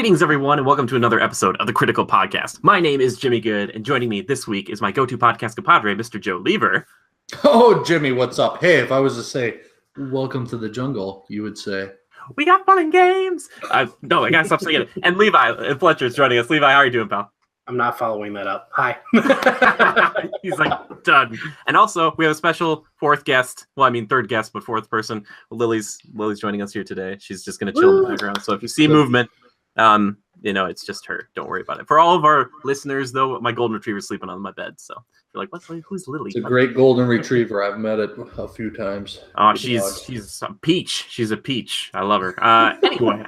Greetings, everyone, and welcome to another episode of the Critical Podcast. My name is Jimmy Good, and joining me this week is my go-to podcast compadre, Mr. Joe Lever. Oh, Jimmy, what's up? Hey, if I was to say, welcome to the jungle, you would say, we got fun and games. No, I gotta stop saying it. And Levi and Fletcher is joining us. Levi, how are you doing, pal? I'm not following that up. Hi. He's like, done. And also, we have a special third guest, but fourth person. Lily's joining us here today. She's just going to chill in the background. So if you see movement, it's just her. Don't worry about it. For all of our listeners, though, my golden retriever's sleeping on my bed. So you're like, who's Lily? It's a great golden retriever. I've met it a few times. Oh, she's a peach. She's a peach. I love her. Anyway.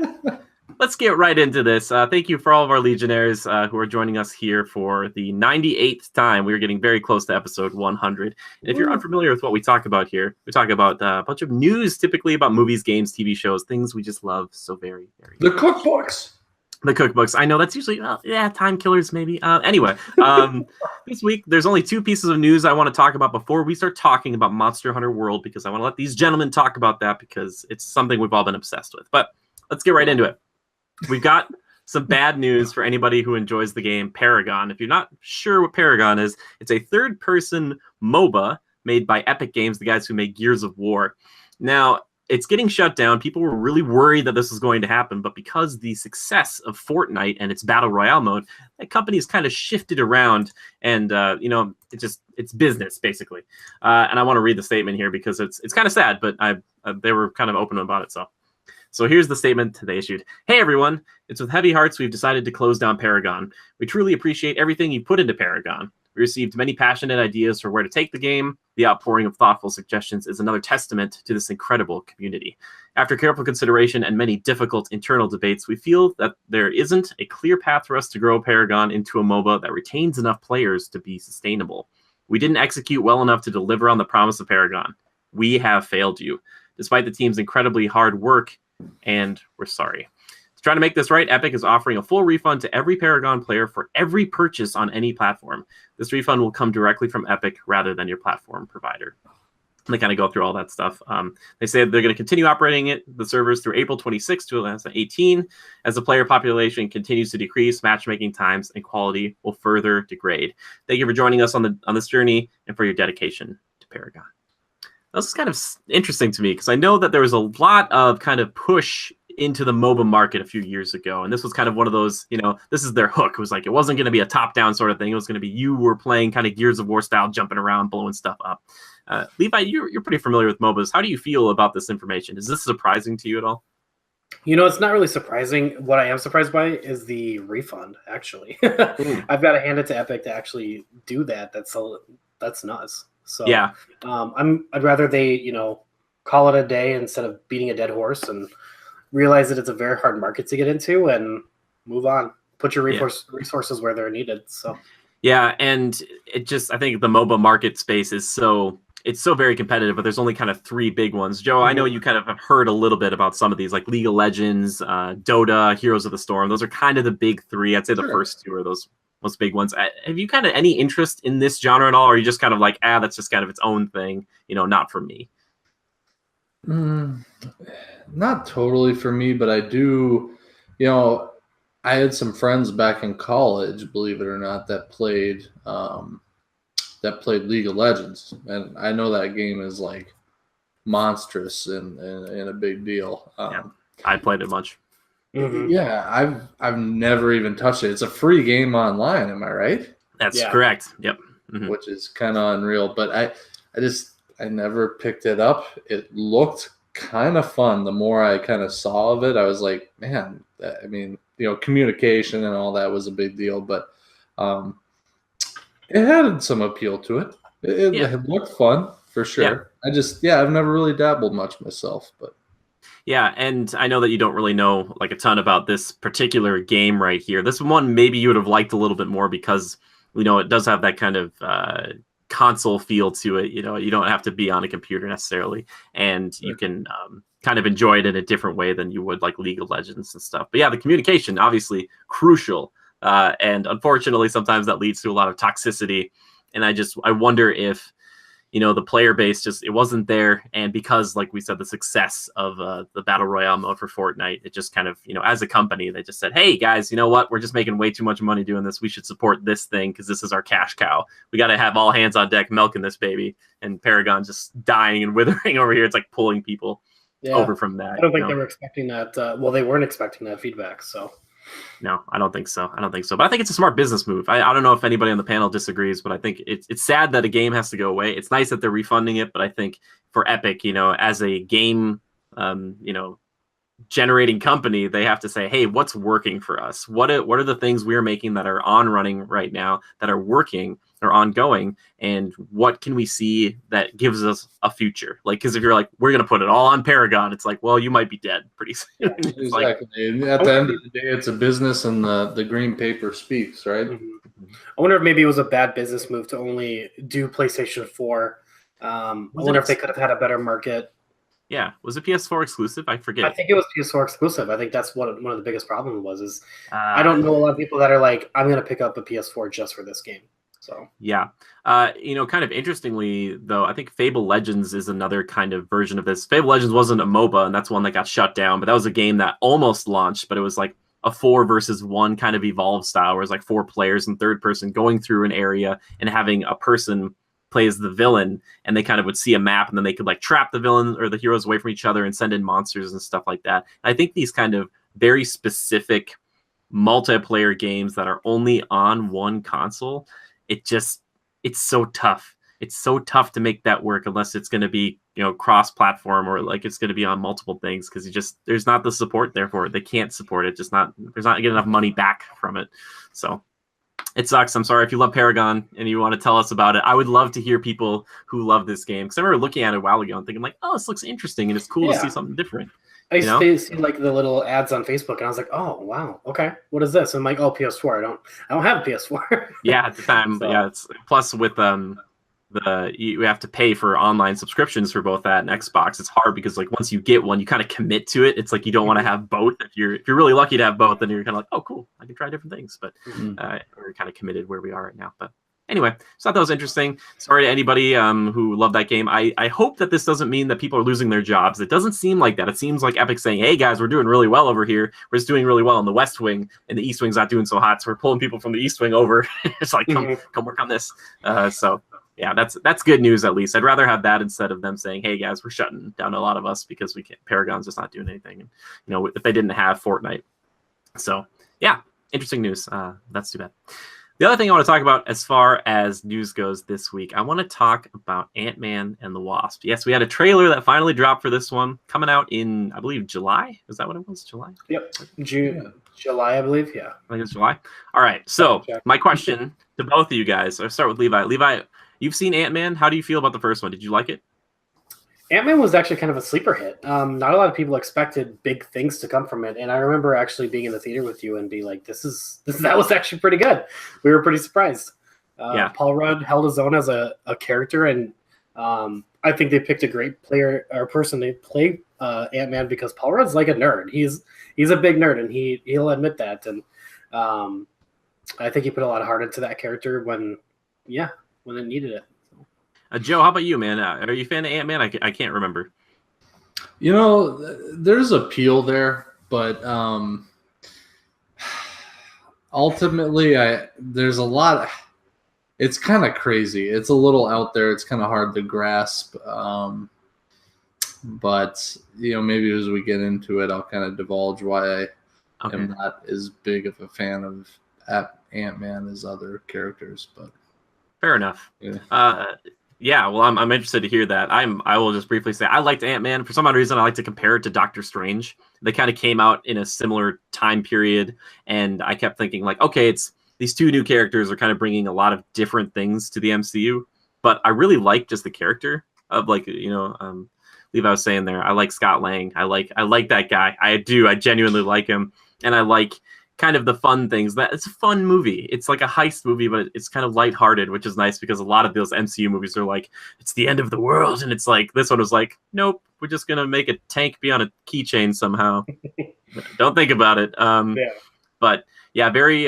Let's get right into this. Thank you for all of our Legionnaires who are joining us here for the 98th time. We're getting very close to episode 100. And if you're unfamiliar with what we talk about here, we talk about a bunch of news, typically about movies, games, TV shows, things we just love so very, very much. The cookbooks. The cookbooks. I know that's usually, Timekillers maybe. Anyway, this week, there's only two pieces of news I want to talk about before we start talking about Monster Hunter World, because I want to let these gentlemen talk about that because it's something we've all been obsessed with. But let's get right into it. We've got some bad news for anybody who enjoys the game Paragon. If you're not sure what Paragon is, it's a third-person MOBA made by Epic Games, the guys who make Gears of War. Now, it's getting shut down. People were really worried that this was going to happen, but because the success of Fortnite and its Battle Royale mode, that company has kind of shifted around, and it's business, basically. And I want to read the statement here because it's kind of sad, but they were kind of open about it, So here's the statement they issued. Hey, everyone. It's with heavy hearts we've decided to close down Paragon. We truly appreciate everything you put into Paragon. We received many passionate ideas for where to take the game. The outpouring of thoughtful suggestions is another testament to this incredible community. After careful consideration and many difficult internal debates, we feel that there isn't a clear path for us to grow Paragon into a MOBA that retains enough players to be sustainable. We didn't execute well enough to deliver on the promise of Paragon. We have failed you. Despite the team's incredibly hard work, and we're sorry. To try to make this right, Epic is offering a full refund to every Paragon player for every purchase on any platform. This refund will come directly from Epic rather than your platform provider. And they kind of go through all that stuff. They say they're going to continue operating the servers through April 26 to 2018. As the player population continues to decrease, matchmaking times and quality will further degrade. Thank you for joining us on this journey and for your dedication to Paragon. This is kind of interesting to me because I know that there was a lot of kind of push into the MOBA market a few years ago. And this was kind of one of those, this is their hook. It was like, it wasn't going to be a top-down sort of thing. It was going to be you were playing kind of Gears of War style, jumping around, blowing stuff up. Levi, you're pretty familiar with MOBAs. How do you feel about this information? Is this surprising to you at all? It's not really surprising. What I am surprised by is the refund, actually. I've got to hand it to Epic to actually do that. That's nuts. So yeah, I'd rather they, call it a day instead of beating a dead horse and realize that it's a very hard market to get into and move on. Put your resources where they're needed. So yeah, and I think the MOBA market space is so very competitive, but there's only kind of three big ones. Joe, I know you kind of have heard a little bit about some of these, like League of Legends, Dota, Heroes of the Storm. Those are kind of the big three. I'd say the first two are those most big ones. Have you kind of any interest in this genre at all, or are you just kind of like, that's just kind of its own thing, not for me? Not totally for me, but I do, I had some friends back in college, believe it or not, that played League of Legends, and I know that game is like monstrous and a big deal. I played it much. Mm-hmm. Yeah, I've never even touched it. It's a free game online, am I right? That's correct. Yep. Mm-hmm. Which is kind of unreal, but I never picked it up. It looked kind of fun. The more I kind of saw of it, I was like, man, communication and all that was a big deal, but it had some appeal to it. It looked fun for sure. Yeah. I've never really dabbled much myself, but. Yeah, and I know that you don't really know like a ton about this particular game right here. This one maybe you would have liked a little bit more because, it does have that kind of console feel to it. You don't have to be on a computer necessarily, and you can kind of enjoy it in a different way than you would like League of Legends and stuff. But yeah, the communication, obviously crucial. And unfortunately, sometimes that leads to a lot of toxicity. And I wonder if, the player base it wasn't there. And because, like we said, the success of the Battle Royale mode for Fortnite, it just kind of, as a company, they just said, hey, guys, you know what? We're just making way too much money doing this. We should support this thing because this is our cash cow. We got to have all hands on deck milking this baby. And Paragon just dying and withering over here. It's like pulling people over from that. I don't think they were expecting that. Well, they weren't expecting that feedback, so. No, I don't think so. But I think it's a smart business move. I don't know if anybody on the panel disagrees, but I think it's sad that a game has to go away. It's nice that they're refunding it, but I think for Epic, as a game, generating company, they have to say, hey, what's working for us? What are the things we're making that are on running right now that are working or ongoing, and what can we see that gives us a future? Like, because if you're like, we're gonna put it all on Paragon, it's like, well, you might be dead pretty soon. Exactly. Like, and at the end of the day, it's a business, and the green paper speaks, right? Mm-hmm. I wonder if maybe it was a bad business move to only do PlayStation 4. I wonder if they could have had a better market. Yeah, was it PS4 exclusive? I forget. I think it was PS4 exclusive. I think that's what one of the biggest problems was. I don't know a lot of people that are like, I'm going to pick up a PS4 just for this game. So yeah, kind of interestingly though, I think Fable Legends is another kind of version of this. Fable Legends wasn't a MOBA, and that's one that got shut down. But that was a game that almost launched, but it was like a 4 versus 1 kind of evolved style, where it's like 4 players in third person going through an area and having a person plays the villain, and they kind of would see a map, and then they could like trap the villain or the heroes away from each other and send in monsters and stuff like that. And I think these kind of very specific multiplayer games that are only on one console, it's so tough. It's so tough to make that work unless it's going to be, cross-platform, or like it's going to be on multiple things, because there's not the support there for it. They can't support it. There's not getting enough money back from it. So it sucks. I'm sorry if you love Paragon and you want to tell us about it. I would love to hear people who love this game, because I remember looking at it a while ago and thinking like, oh, this looks interesting and it's cool to see something different. I used to see like the little ads on Facebook, and I was like, oh wow, okay, what is this? And I'm like, oh, PS4. I don't have a PS4. Yeah, at the time, so. Yeah. It's plus with you have to pay for online subscriptions for both that and Xbox. It's hard because like once you get one, you kind of commit to it. It's like you don't want to have both. If you're really lucky to have both, then you're kind of like, oh cool, I can try different things. But we're kind of committed where we are right now. But anyway, so I thought that was interesting. Sorry to anybody who loved that game. I hope that this doesn't mean that people are losing their jobs. It doesn't seem like that. It seems like Epic saying, hey guys, we're doing really well over here. We're just doing really well in the West Wing, and the East Wing's not doing so hot. So we're pulling people from the East Wing over. It's like, come work on this. So yeah, that's good news at least. I'd rather have that instead of them saying, hey guys, we're shutting down a lot of us because we can't. Paragon's just not doing anything. And, if they didn't have Fortnite. So yeah, interesting news. That's too bad. The other thing I want to talk about as far as news goes this week, I want to talk about Ant-Man and the Wasp. Yes, we had a trailer that finally dropped for this one, coming out in, I believe, July. Is that what it was? July? Yep. July, I believe. Yeah. I think it's July. All right. So my question to both of you guys, I'll start with Levi. Levi, you've seen Ant-Man. How do you feel about the first one? Did you like it? Ant-Man was actually kind of a sleeper hit. Not a lot of people expected big things to come from it, and I remember actually being in the theater with you and be like, that was actually pretty good. We were pretty surprised. Paul Rudd held his own as a character, and I think they picked a great player or person to play Ant-Man, because Paul Rudd's like a nerd. He's a big nerd, and he'll admit that. And I think he put a lot of heart into that character when it needed it. Joe, how about you, man? Are you a fan of Ant-Man? I can't remember. There's appeal there, but ultimately, there's a lot. It's kind of crazy. It's a little out there. It's kind of hard to grasp. But maybe as we get into it, I'll kind of divulge why I am not as big of a fan of Ant-Man as other characters. But fair enough. Yeah, well, I'm interested to hear that. I will just briefly say I liked Ant-Man. For some odd reason, I like to compare it to Doctor Strange. They kind of came out in a similar time period, and I kept thinking like, okay, it's these two new characters are kind of bringing a lot of different things to the MCU. But I really like just the character of Levi was saying there. I like Scott Lang. I like that guy. I do. I genuinely like him, and I like kind of the fun things. That it's a fun movie. It's like a heist movie, but it's kind of lighthearted, which is nice, because a lot of those MCU movies are like, it's the end of the world, and it's like, this one was like, nope, we're just gonna make a tank be on a keychain somehow. Don't think about it. But yeah, very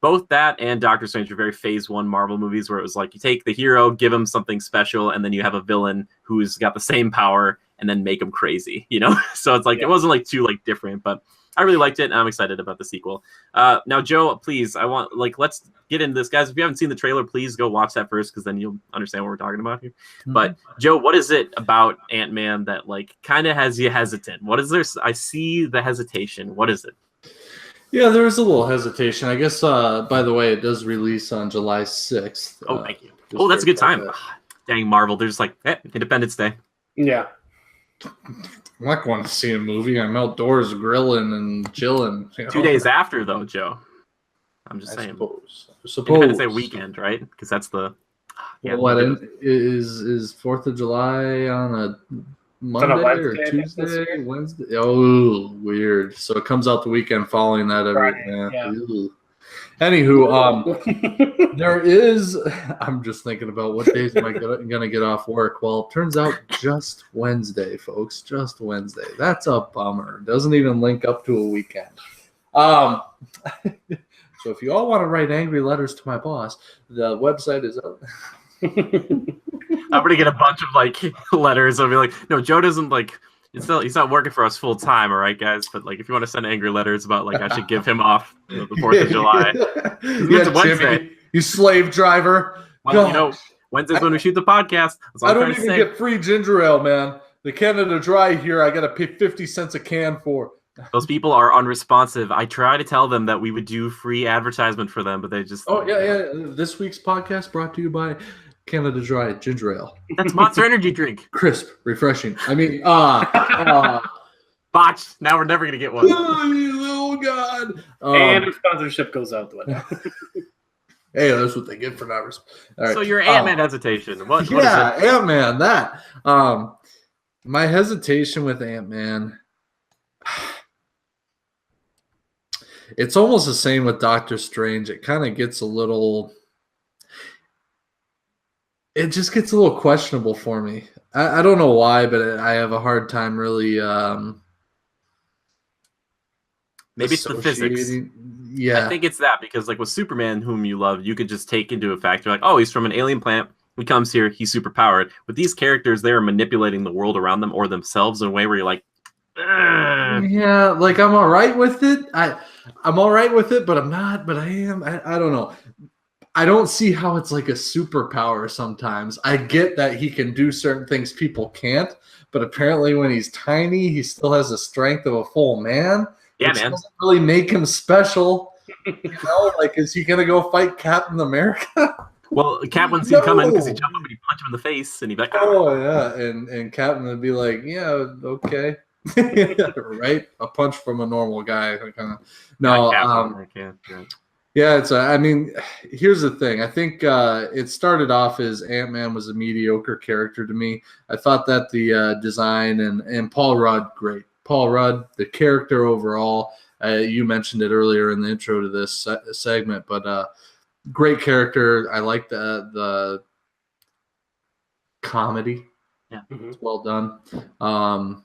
both that and Doctor Strange are very Phase 1 Marvel movies where it was like you take the hero, give him something special, and then you have a villain who's got the same power and then make him crazy, you know? So it's like it wasn't like too like different, but I really liked it and I'm excited about the sequel. Now, Joe, please, I want let's get into this, guys. If you haven't seen the trailer, please go watch that first because then you'll understand what we're talking about here. Mm-hmm. But Joe, what is it about Ant-Man that like kind of has you hesitant? What is there? I see the hesitation. What is it? Yeah, there is a little hesitation. I guess, by the way, it does release on July 6th. Oh, thank you. Oh, that's a good time. Dang, Marvel. There's like, Independence Day. Yeah. I'm not going to see a movie. I'm outdoors grilling and chilling. 2 days after, though, Joe. I'm just saying. Suppose. Independence Day weekend, right? Because that's the... Yeah, what is 4th of July on a Monday or Tuesday? Wednesday? Oh, weird. So it comes out the weekend following that. Anywho, there is. I'm just thinking about what days am I going to get off work. Well, it turns out just Wednesday, folks. Just Wednesday. That's a bummer. Doesn't even link up to a weekend. So if you all want to write angry letters to my boss, the website is up. I'm gonna get a bunch of like letters. I'll be like, no, Joe doesn't like. He's not working for us full time, all right, guys. But like, if you want to send angry letters about like I should give him off the 4th of July, it's Wednesday. Jimmy, you slave driver. Well, you know, Wednesday's when we shoot the podcast. I don't even get free ginger ale, man. The Canada Dry here, I gotta pay 50 cents a can for. Those people are unresponsive. I try to tell them that we would do free advertisement for them, but they just... Oh, yeah. This week's podcast brought to you by Canada Dry Ginger Ale. That's Monster Energy drink. Crisp, refreshing. I mean, botched. Now we're never going to get one. Oh, God. And the sponsorship goes out the window. Hey, that's what they get for not responding. Right. So your Ant-Man hesitation. What is it? Ant-Man, that. My hesitation with Ant-Man... It's almost the same with Doctor Strange. It kind of gets a little... It just gets a little questionable for me. I don't know why, but I have a hard time really... Maybe it's the physics. Yeah. I think it's that because like with Superman, whom you love, you could just take into effect. You're like, oh, he's from an alien planet. He comes here. He's super powered. With these characters, they're manipulating the world around them or themselves in a way where you're like, yeah, like I'm all right with it. I'm all right with it, but I'm not. But I am. I don't know. I don't see how it's like a superpower sometimes. I get that he can do certain things people can't, but apparently when he's tiny, he still has the strength of a full man. Yeah, man. Doesn't really make him special. You know, like is he gonna go fight Captain America? Well, Cap wouldn't see him coming because he jumped up and he punched him in the face, and he'd be like, "Oh yeah," and Captain would be like, "Yeah, okay." Right, a punch from a normal guy. No, yeah, it's. I mean, here's the thing. I think it started off as Ant-Man was a mediocre character to me. I thought that the design and Paul Rudd, great. Paul Rudd, the character overall. You mentioned it earlier in the intro to this segment, but great character. I like the comedy. Yeah, it's well done.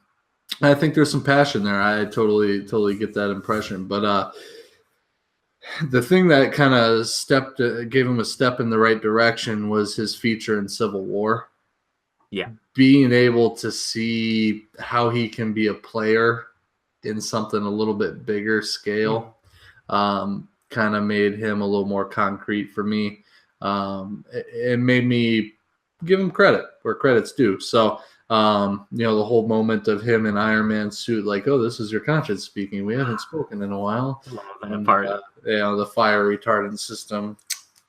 I think there's some passion there. I totally get that impression. But the thing that kind of gave him a step in the right direction was his feature in Civil War. Yeah. Being able to see how he can be a player in something a little bit bigger scale kind of made him a little more concrete for me. It made me give him credit where credit's due. So, the whole moment of him in Iron Man's suit, like, oh, this is your conscience speaking. We haven't spoken in a while. That part. The fire retardant system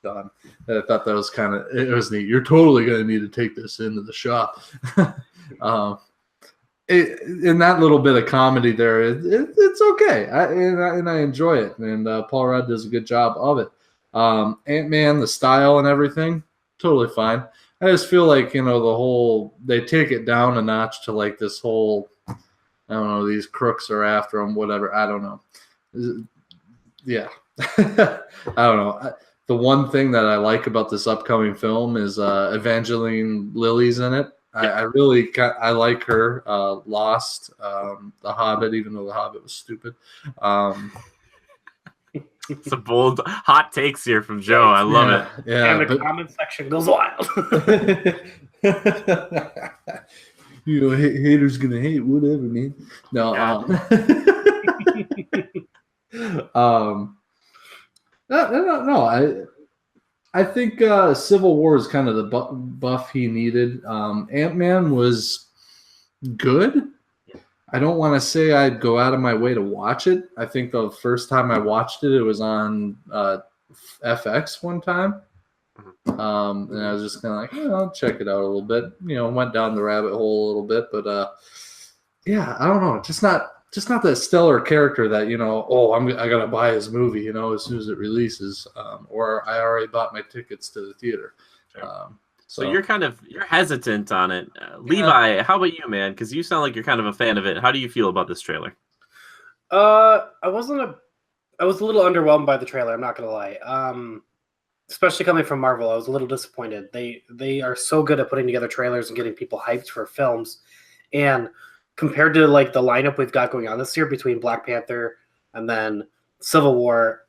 done. I thought that was it was neat. You're totally going to need to take this into the shop. In that little bit of comedy there, it's okay. I enjoy it. And Paul Rudd does a good job of it. Ant-Man, the style and everything, totally fine. I just feel like, they take it down a notch to like this whole, I don't know, these crooks are after him, whatever. I don't know. Yeah. I don't know. The one thing that I like about this upcoming film is Evangeline Lilly's in it. I like her. Lost, The Hobbit, even though The Hobbit was stupid. Some bold hot takes here from Joe. I love it. Yeah, and the comment section goes wild. Haters gonna hate, whatever, man. No, no. I think Civil War is kind of the buff he needed. Ant-Man was good. I don't want to say I'd go out of my way to watch it. I think the first time I watched it, it was on FX one time. And I was just kind of like, I'll check it out a little bit. Went down the rabbit hole a little bit, but yeah, I don't know. Just not that stellar character that I gotta buy his movie, as soon as it releases, or I already bought my tickets to the theater. Sure. So you're hesitant on it, Levi. How about you, man? Because you sound like you're kind of a fan of it. How do you feel about this trailer? I was a little underwhelmed by the trailer. I'm not gonna lie. Especially coming from Marvel, I was a little disappointed. They are so good at putting together trailers and getting people hyped for films, and compared to like the lineup we've got going on this year between Black Panther and then Civil War,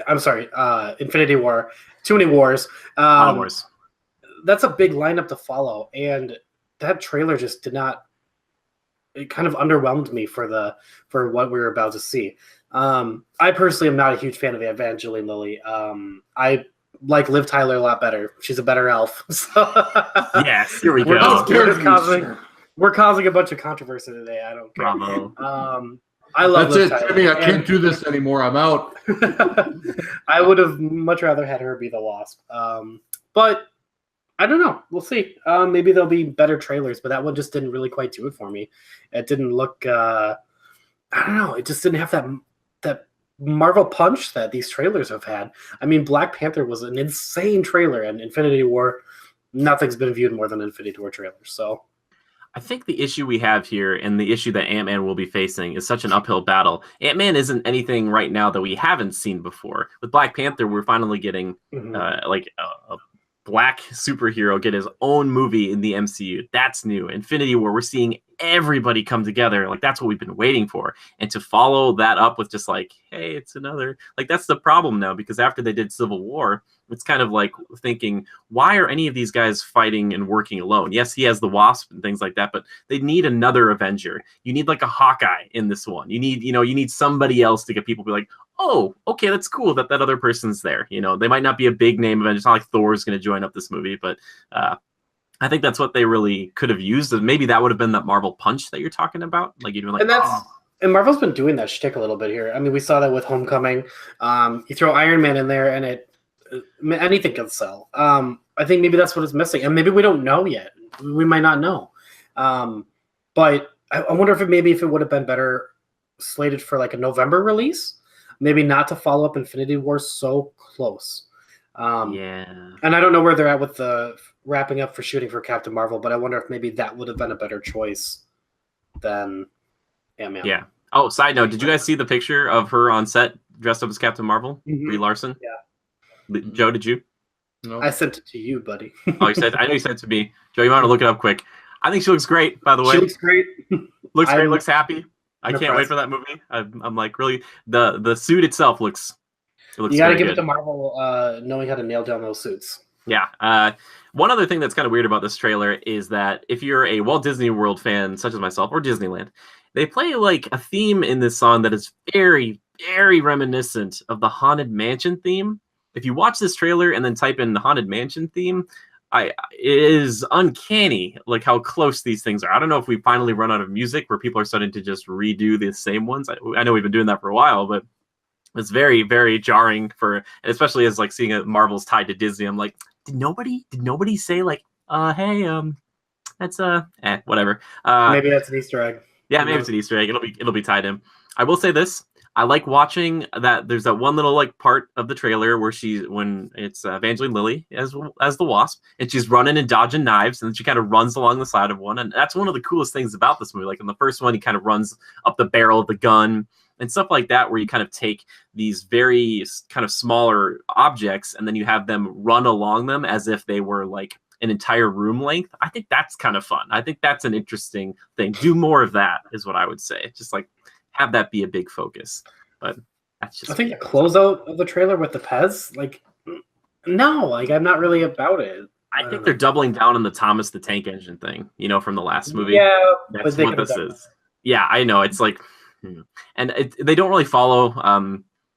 Infinity War, too many wars. Wars. That's a big lineup to follow, and that trailer just did not. It kind of underwhelmed me for what we were about to see. I personally am not a huge fan of Evangeline Lilly. I like Liv Tyler a lot better. She's a better elf. So yes, here we go. We're causing a bunch of controversy today. I don't care. Bravo. I love That's Liv it, Tyler. Jimmy. I can't do this anymore. I'm out. I would have much rather had her be the Wasp. But I don't know. We'll see. Maybe there'll be better trailers, but that one just didn't really quite do it for me. It didn't look. I don't know. It just didn't have that Marvel punch that these trailers have had. I mean, Black Panther was an insane trailer, and Infinity War, nothing's been viewed more than Infinity War trailers. So I think the issue we have here and the issue that Ant-Man will be facing is such an uphill battle. Ant-Man isn't anything right now that we haven't seen before. With Black Panther, we're finally getting a black superhero get his own movie in the MCU. That's new. Infinity War, we're seeing everybody come together. Like, that's what we've been waiting for. And to follow that up with just like, hey, it's another, like, that's the problem now, because after they did Civil War, it's kind of like thinking, why are any of these guys fighting and working alone? Yes, he has the Wasp and things like that, but they need another Avenger. You need like a Hawkeye in this one. You need somebody else to get people to be like, oh, okay, that's cool that other person's there. They might not be a big name Avenger. It's not like Thor's going to join up this movie, but I think that's what they really could have used. And maybe that would have been that Marvel punch that you're talking about. Like, you'd be like, and Marvel's been doing that shtick a little bit here. I mean, we saw that with Homecoming. You throw Iron Man in there, and anything can sell. I think maybe that's what it's missing, and maybe we don't know yet. We might not know. But I wonder if it would have been better slated for like a November release. Maybe not to follow up Infinity War so close. Yeah. And I don't know where they're at with the wrapping up for shooting for Captain Marvel, but I wonder if maybe that would have been a better choice than Ant-Man. Yeah. Oh, side note, did you guys see the picture of her on set dressed up as Captain Marvel? Brie Larson? Yeah. Joe, did you? No. I sent it to you, buddy. Oh, I know you sent it to me. Joe, you want to look it up quick. I think she looks great, by the way. She looks great. Looks great, looks happy. I can't wait for that movie. I'm like, really, the suit itself looks. You got to give it to Marvel, knowing how to nail down those suits. Yeah. One other thing that's kind of weird about this trailer is that if you're a Walt Disney World fan, such as myself, or Disneyland, they play like a theme in this song that is very, very reminiscent of the Haunted Mansion theme. If you watch this trailer and then type in the Haunted Mansion theme, it is uncanny like how close these things are. I don't know if we finally run out of music where people are starting to just redo the same ones. I know we've been doing that for a while, but it's very, very jarring and especially as like seeing Marvel's tied to Disney. I'm like, did nobody say like, hey, that's whatever. Maybe that's an Easter egg. Yeah, maybe it's an Easter egg. It'll be tied in. I will say this. I like watching that. There's that one little like part of the trailer where when it's Evangeline Lilly as the Wasp, and she's running and dodging knives, and then she kind of runs along the side of one, and that's one of the coolest things about this movie. Like in the first one, he kind of runs up the barrel of the gun and stuff like that, where you kind of take these very kind of smaller objects, and then you have them run along them as if they were like an entire room length. I think that's kind of fun. I think that's an interesting thing. Do more of that is what I would say. Just like have that be a big focus. But That's just. I think the closeout of the trailer with the Pez, like, no, like I'm not really about it. I think they're doubling down on the Thomas the Tank Engine thing, from the last movie. Yeah, that's what this is. Yeah, I know. It's like, and they don't really follow,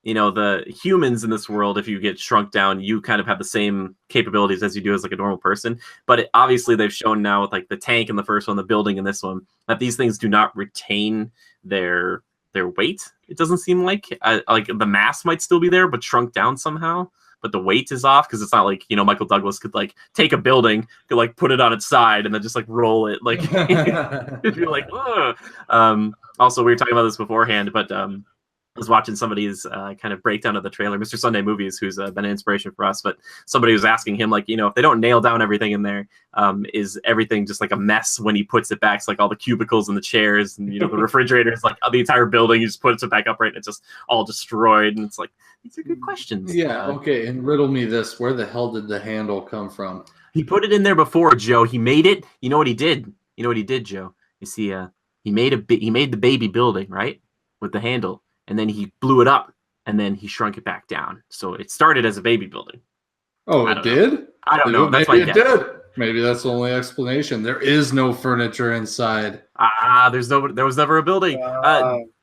the humans in this world. If you get shrunk down, you kind of have the same capabilities as you do as like a normal person. But obviously, they've shown now with like the tank in the first one, the building in this one, that these things do not retain their weight. It doesn't seem like the mass might still be there, but shrunk down somehow. But the weight is off because it's not like Michael Douglas could like take a building, could like put it on its side and then just like roll it, like it'd be like, ugh. Also, we were talking about this beforehand, but I was watching somebody's kind of breakdown of the trailer, Mr. Sunday Movies, who's been an inspiration for us. But somebody was asking him, like, if they don't nail down everything in there, is everything just like a mess when he puts it back? It's like all the cubicles and the chairs and, the refrigerators, like the entire building, he just puts it back up right and it's just all destroyed. And it's like, these are good questions. Yeah, okay. And riddle me this. Where the hell did the handle come from? He put it in there before, Joe. He made it. You know what he did? Joe? You see, he made the baby building, right? With the handle. And then he blew it up, and then he shrunk it back down. So it started as a baby building. Oh, it did? I don't know. That's maybe it did. Maybe that's the only explanation. There is no furniture inside. There was never a building.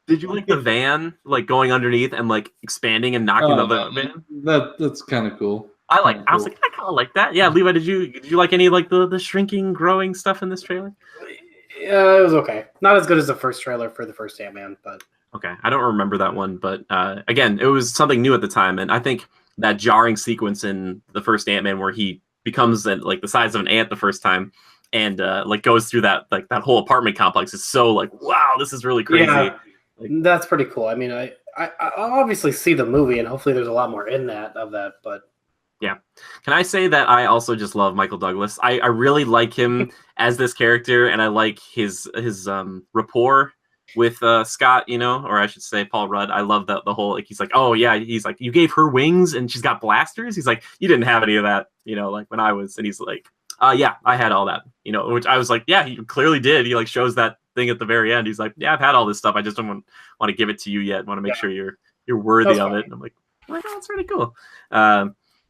Did you like the van, like going underneath and like expanding and knocking the van? That's kind of cool. I was like, I kind of like that. Yeah, Levi, did you like any like the shrinking, growing stuff in this trailer? Yeah, it was okay. Not as good as the first trailer for the first Ant-Man, but. Okay, I don't remember that one, but again, it was something new at the time, and I think that jarring sequence in the first Ant-Man where he becomes like the size of an ant the first time, and like goes through that whole apartment complex is so like, wow, this is really crazy. Yeah, that's pretty cool. I mean, I obviously see the movie, and hopefully there's a lot more in that, but. Yeah. Can I say that I also just love Michael Douglas? I really like him as this character, and I like his rapport with Scott, or I should say Paul Rudd. I love the whole, like, he's like, oh yeah, he's like, you gave her wings and she's got blasters. He's like, you didn't have any of that, like when I was, and he's like, yeah, I had all that, which I was like, yeah, he clearly did. He like shows that thing at the very end. He's like, yeah, I've had all this stuff. I just don't want to give it to you yet. I want to make sure you're worthy of it. And I'm like, oh, that's really cool.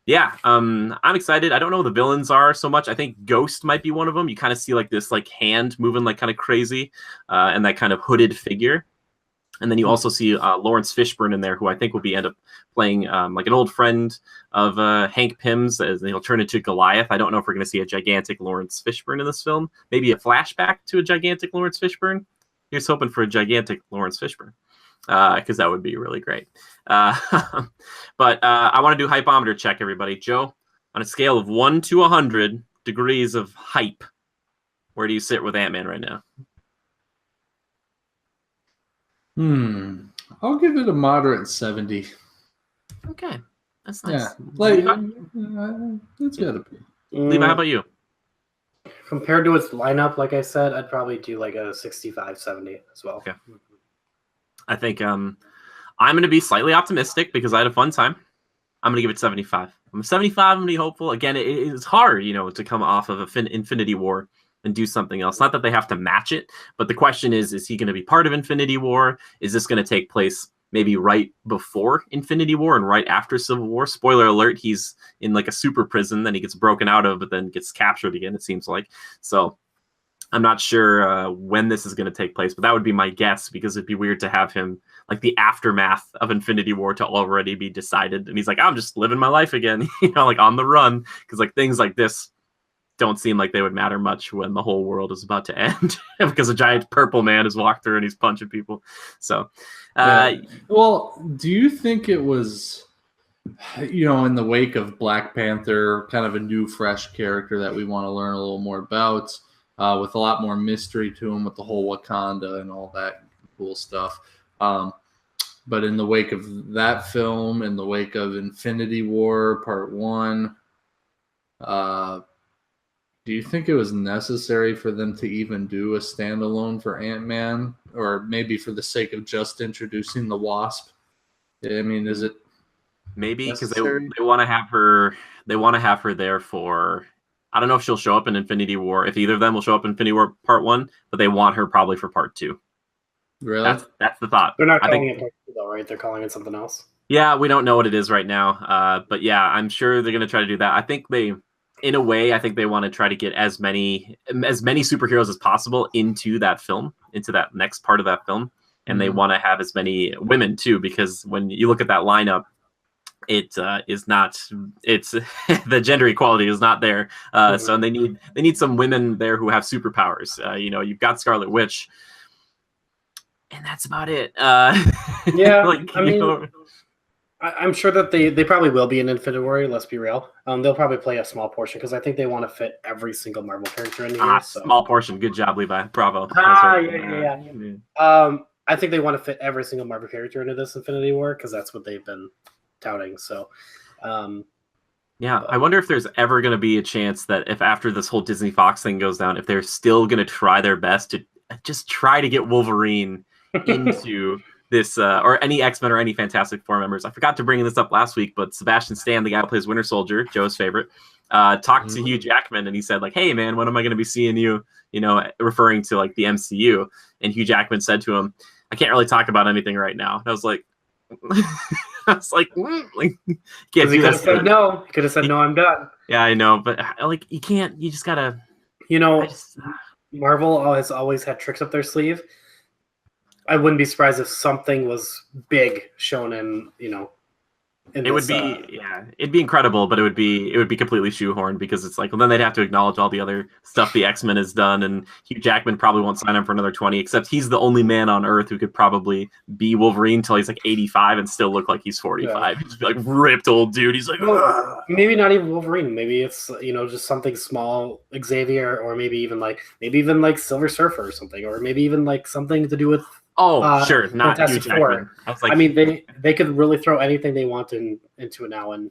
Yeah, I'm excited. I don't know who the villains are so much. I think Ghost might be one of them. You kind of see like this like hand moving like kind of crazy, and that kind of hooded figure. And then you also see Lawrence Fishburne in there, who I think will end up playing like an old friend of Hank Pym's, as he'll turn into Goliath. I don't know if we're going to see a gigantic Lawrence Fishburne in this film. Maybe a flashback to a gigantic Lawrence Fishburne. Here's hoping for a gigantic Lawrence Fishburne, because that would be really great. But I want to do hypometer check, everybody. Joe, on a scale of 1 to 100 degrees of hype, where do you sit with Ant-Man right now? I'll give it a moderate 70. Okay, that's nice. Yeah, like it's gotta be. Levi, how about you? Compared to its lineup, like I said, I'd probably do like a 65, 70 as well. Okay. I think I'm going to be slightly optimistic because I had a fun time. I'm going to give it 75. I'm 75. I'm going to be hopeful. Again, it's hard, to come off of Infinity War and do something else. Not that they have to match it, but the question is he going to be part of Infinity War? Is this going to take place maybe right before Infinity War and right after Civil War? Spoiler alert, he's in like a super prison, then he gets broken out of, but then gets captured again, it seems like. So I'm not sure when this is going to take place, but that would be my guess, because it'd be weird to have him like the aftermath of Infinity War to already be decided. And he's like, I'm just living my life again, like on the run. Because like things like this don't seem like they would matter much when the whole world is about to end because a giant purple man has walked through and he's punching people. So, well, do you think it was, in the wake of Black Panther, kind of a new, fresh character that we want to learn a little more about, with a lot more mystery to him with the whole Wakanda and all that cool stuff. But in the wake of that film, in the wake of Infinity War Part 1, do you think it was necessary for them to even do a standalone for Ant-Man, or maybe for the sake of just introducing the Wasp? I mean, is it maybe because they want to have her? They want to have her there for. I don't know if she'll show up in Infinity War. If either of them will show up in Infinity War Part 1, but they want her probably for Part 2. Really? That's the thought. They're not calling it part 2 though, right? They're calling it something else. Yeah, we don't know what it is right now. But yeah, I'm sure they're going to try to do that. I think in a way, I think they want to try to get as many superheroes as possible into that film, into that next part of that film. And they want to have as many women too, because when you look at that lineup, it is not. It's the gender equality is not there. So they need some women there who have superpowers. You've got Scarlet Witch, and that's about it. Yeah, I'm sure that they probably will be in Infinity War. Let's be real. They'll probably play a small portion because I think they want to fit every single Marvel character in here. Small portion. Good job, Levi. Bravo. Yeah. I think they want to fit every single Marvel character into this Infinity War because that's what they've been touting. So, I wonder if there's ever going to be a chance that if after this whole Disney Fox thing goes down, if they're still going to try their best to just try to get Wolverine into this or any X-Men or any Fantastic Four members. I forgot to bring this up last week, but Sebastian Stan, the guy who plays Winter Soldier, Joe's favorite, talked to Hugh Jackman and he said like, "Hey man, when am I going to be seeing you?" Referring to like the MCU. And Hugh Jackman said to him, "I can't really talk about anything right now." And I was like, can't do could have said no. He could have said no. I'm done. Yeah, I know, but like you can't. You just gotta. Marvel has always had tricks up their sleeve. I wouldn't be surprised if something was big shown in. It'd be incredible, but it would be completely shoehorned because it's like, well, then they'd have to acknowledge all the other stuff the X-Men has done, and Hugh Jackman probably won't sign him for another 20. Except he's the only man on Earth who could probably be Wolverine until he's like 85 and still look like he's 45. Yeah. He's like ripped old dude. He's like, maybe not even Wolverine. Maybe it's just something small, Xavier, or maybe even like Silver Surfer or something, or maybe even like something to do with. Sure, not Hugh Jackman. I mean, they could really throw anything they want into it now, and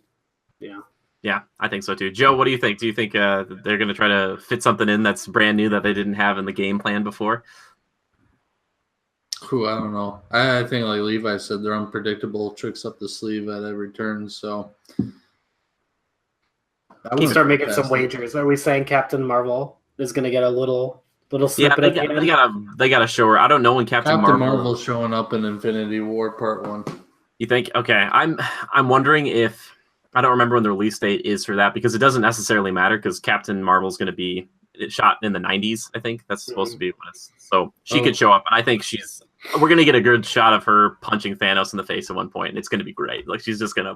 yeah, I think so too. Joe, what do you think? Do you think they're going to try to fit something in that's brand new that they didn't have in the game plan before? I don't know. I think, like Levi said, they're unpredictable, tricks up the sleeve at every turn. So, can you start making some wagers? Are we saying Captain Marvel is going to get a little snippet? Yeah, they gotta show her. I don't know when Captain Marvel's showing up in Infinity War Part 1. You think? Okay, I'm wondering if I don't remember when the release date is for that because it doesn't necessarily matter because Captain Marvel's going to be shot in the 90s. I think that's supposed to be when so she could show up, and I think we're gonna get a good shot of her punching Thanos in the face at one point, and it's gonna be great. Like she's just gonna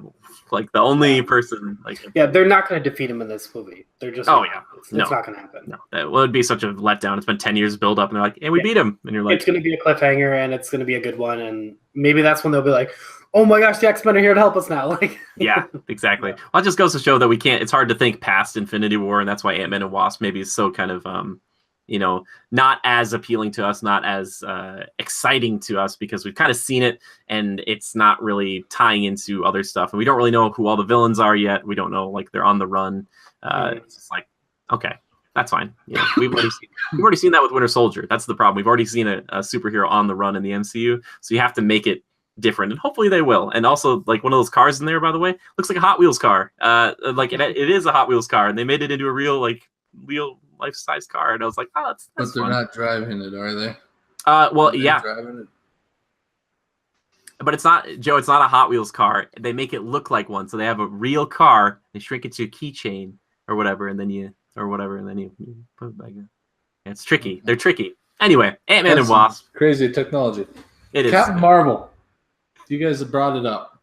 like the only person like. Yeah, they're not gonna defeat him in this movie. They're just. It's not gonna happen. No, it'd be such a letdown. It's been 10 years build up, and they're like, "Hey, we beat him," and you're like, "It's gonna be a cliffhanger, and it's gonna be a good one, and maybe that's when they'll be like." Oh my gosh, the X-Men are here to help us now. Like, yeah, exactly. Well, it just goes to show that we can't. It's hard to think past Infinity War, and that's why Ant-Man and Wasp maybe is so kind of not as appealing to us, not as exciting to us because we've kind of seen it and it's not really tying into other stuff. And we don't really know who all the villains are yet. We don't know, like they're on the run. It's just like, okay, that's fine. Yeah, we've already seen that with Winter Soldier. That's the problem. We've already seen a superhero on the run in the MCU. So you have to make it different, and hopefully they will. And also, like one of those cars in there, by the way, looks like a Hot Wheels car. It is a Hot Wheels car, and they made it into a real life-size car, and I was like, oh, that's but they're fun. Not driving it, are they? Yeah. Driving it? But it's not, Joe, it's not a Hot Wheels car. They make it look like one. So they have a real car, they shrink it to a keychain or whatever, and then you put it back in. It's tricky. They're tricky. Anyway, Ant-Man and Wasp. Crazy technology. It is. Captain Marvel. You guys have brought it up.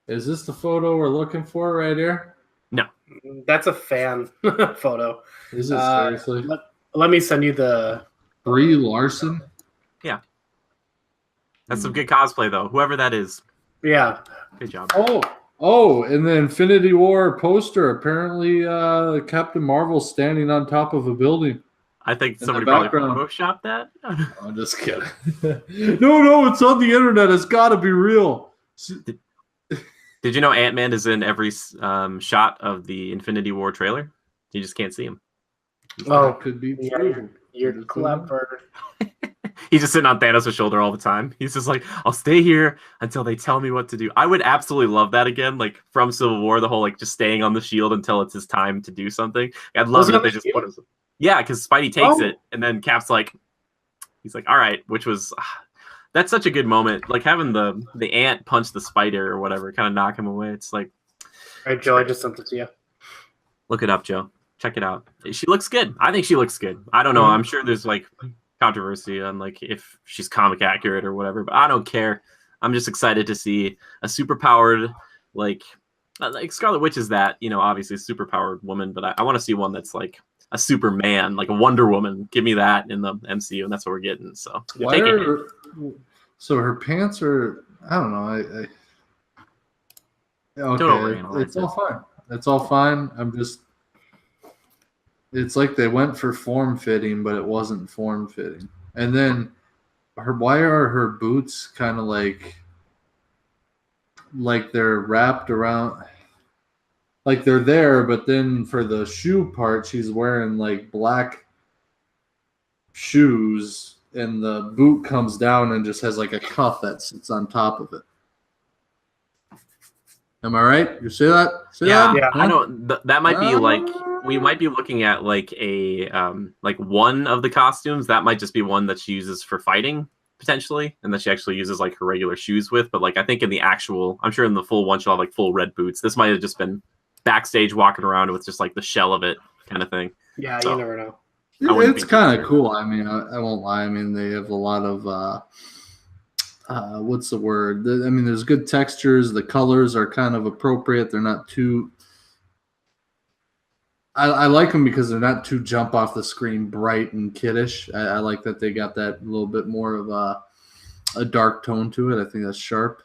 Is this the photo we're looking for right here? No. That's a fan photo. Is it seriously? Let me send you the... Brie Larson? Yeah. That's some good cosplay, though. Whoever that is. Yeah. Good job. Oh, and the Infinity War poster. Apparently, Captain Marvel standing on top of a building. I think somebody probably photoshopped that. I'm just kidding. No, it's on the internet. It's got to be real. Did you know Ant-Man is in every shot of the Infinity War trailer? You just can't see him. That could be true. You're clever. He's just sitting on Thanos' shoulder all the time. He's just like, I'll stay here until they tell me what to do. I would absolutely love that again, like from Civil War, the whole like just staying on the shield until it's his time to do something. I'd love it if they just put him. Yeah, because Spidey takes it, and then Cap's like, he's like, all right, which was, That's such a good moment. Like having the ant punch the spider or whatever, kind of knock him away. It's like, all right, Joe, I just sent it to you. Look it up, Joe. Check it out. She looks good. I think she looks good. I don't know. I'm sure there's like controversy on like if she's comic accurate or whatever, but I don't care. I'm just excited to see a superpowered like Scarlet Witch is that, obviously a superpowered woman, but I want to see one that's like a Superman, like a Wonder Woman. Give me that in the MCU, and that's what we're getting. So so her pants are, I don't know. Okay, it's all fine. It's all fine. It's like they went for form fitting, but it wasn't form fitting. And then why are her boots kind of like they're wrapped around, like they're there, but then for the shoe part, she's wearing like black shoes, and the boot comes down and just has like a cuff that sits on top of it. Am I right? You see that? Yeah. I know that might be like we might be looking at like a like one of the costumes that might just be one that she uses for fighting potentially, and that she actually uses like her regular shoes with. But like I think in the actual, I'm sure in the full one she'll have like full red boots. This might have just been backstage walking around with just like the shell of it kind of thing. Yeah, so, you never know. It's kind of cool. I mean, I won't lie. I mean, they have a lot of what's the word? I mean, there's good textures. The colors are kind of appropriate. They're not too. I like them because they're not too jump off the screen bright and kiddish. I like that they got that little bit more of a dark tone to it. I think that's sharp.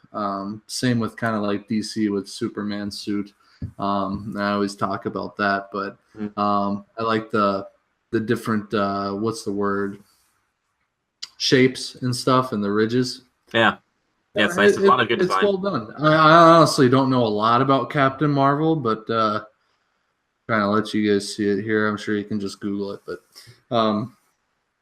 Same with kind of like DC with Superman's suit. I always talk about that, but I like the different what's the word, shapes and stuff and the ridges. Yeah, it's nice. It's a lot of good design. It's well done. I honestly don't know a lot about Captain Marvel, but trying to let you guys see it here. I'm sure you can just Google it, but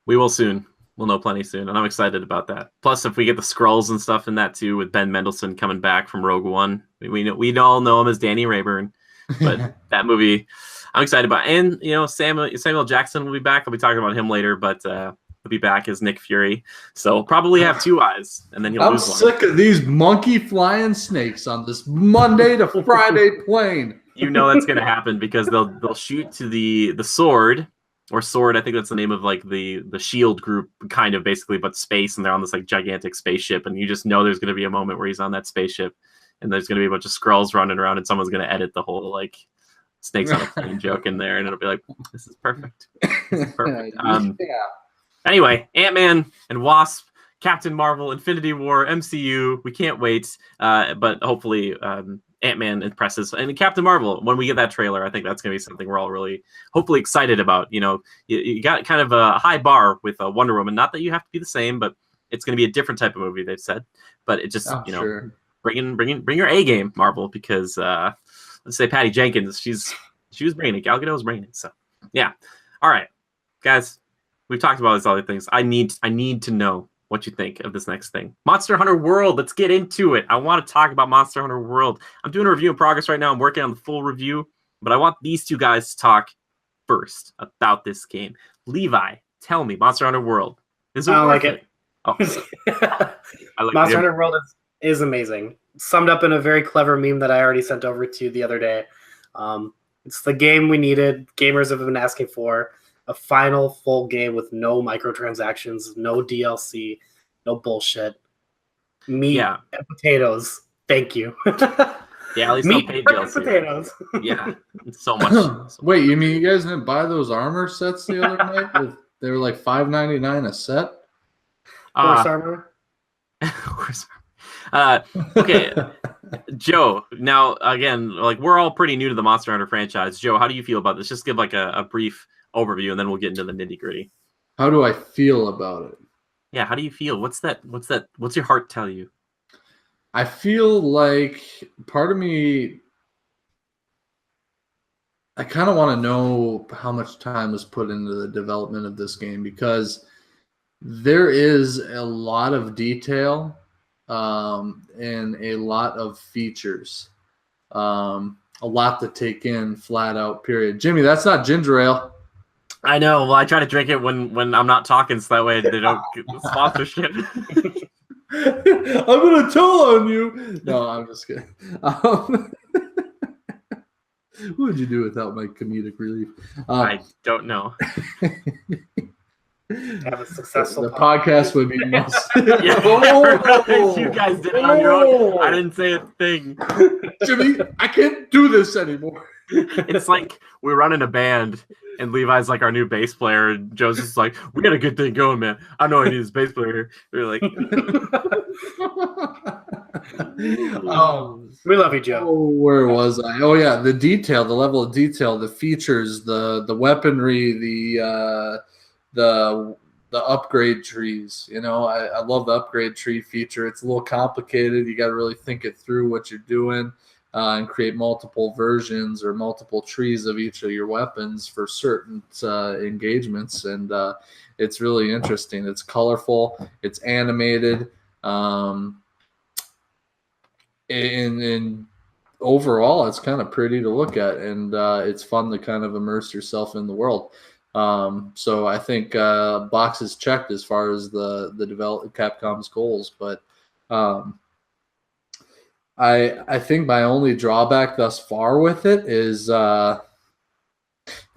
we will soon. We'll know plenty soon, and I'm excited about that. Plus, if we get the Skrulls and stuff in that too, with Ben Mendelsohn coming back from Rogue One, we all know him as Danny Rayburn, but that movie, I'm excited about. And Samuel Jackson will be back. I'll be talking about him later, but he'll be back as Nick Fury. So probably have two eyes, and then you'll lose one. I'm sick of these monkey flying snakes on this Monday to Friday plane. That's going to happen because they'll shoot to the sword. Or Sword, I think that's the name of like the Shield group, kind of basically, but space, and they're on this like gigantic spaceship, and you just know there's going to be a moment where he's on that spaceship, and there's going to be a bunch of Skrulls running around, and someone's going to edit the whole like snakes on a plane joke in there, and it'll be like, this is perfect. This is perfect. Anyway, Ant-Man and Wasp, Captain Marvel, Infinity War, MCU, we can't wait, but hopefully Ant-Man impresses, and Captain Marvel, when we get that trailer, I think that's going to be something we're all really hopefully excited about. You got kind of a high bar with Wonder Woman. Not that you have to be the same, but it's going to be a different type of movie, they've said. But it just, sure. bring your A game, Marvel, because let's say Patty Jenkins, she was bringing it. Gal Gadot was bringing it. So yeah. All right, guys, we've talked about these other things. I need to know what you think of this next thing. Monster Hunter World. Let's get into it. I want to talk about Monster Hunter World. I'm doing a review in progress right now. I'm working on the full review, but I want these two guys to talk first about this game. Levi, tell me, Monster Hunter World. Is it I don't worth like it. I like Monster Hunter World is amazing. Summed up in a very clever meme that I already sent over to you the other day. It's the game we needed. Gamers have been asking for. A final full game with no microtransactions, no DLC, no bullshit. Meat and potatoes. Thank you. Yeah, at least meat paid and DLC. Potatoes. Yeah, it's so much. Wait, you mean you guys didn't buy those armor sets the other night? They were like $5.99 a set. Horse armor. Okay, Joe. Now, again, like we're all pretty new to the Monster Hunter franchise. Joe, how do you feel about this? Just give like a brief overview, and then we'll get into the nitty gritty. How do I feel about it? Yeah, how do you feel? What's your heart tell you? I feel like part of me, I kind of want to know how much time was put into the development of this game, because there is a lot of detail and a lot of features, a lot to take in, flat out, period. Jimmy, that's not ginger ale. I know. Well, I try to drink it when I'm not talking, so that way they don't get the sponsorship. I'm gonna tell on you. No, I'm just kidding. What would you do without my comedic relief? I don't know. Have a successful the podcast would be must. You guys did it on your own. I didn't say a thing. Jimmy, I can't do this anymore. It's like we're running a band, and Levi's like our new bass player, and Joe's just like, we got a good thing going, man. I know I need this bass player here. We're like, we love you, Joe. Oh, where was I? Oh yeah, the detail, the level of detail, the features, the weaponry, the upgrade trees. You know, I love the upgrade tree feature. It's a little complicated. You got to really think it through what you're doing. And create multiple versions or multiple trees of each of your weapons for certain engagements. And it's really interesting. It's colorful. It's animated. And overall, it's kind of pretty to look at. And it's fun to kind of immerse yourself in the world. So I think boxes checked as far as the Capcom's goals. But I think my only drawback thus far with it is I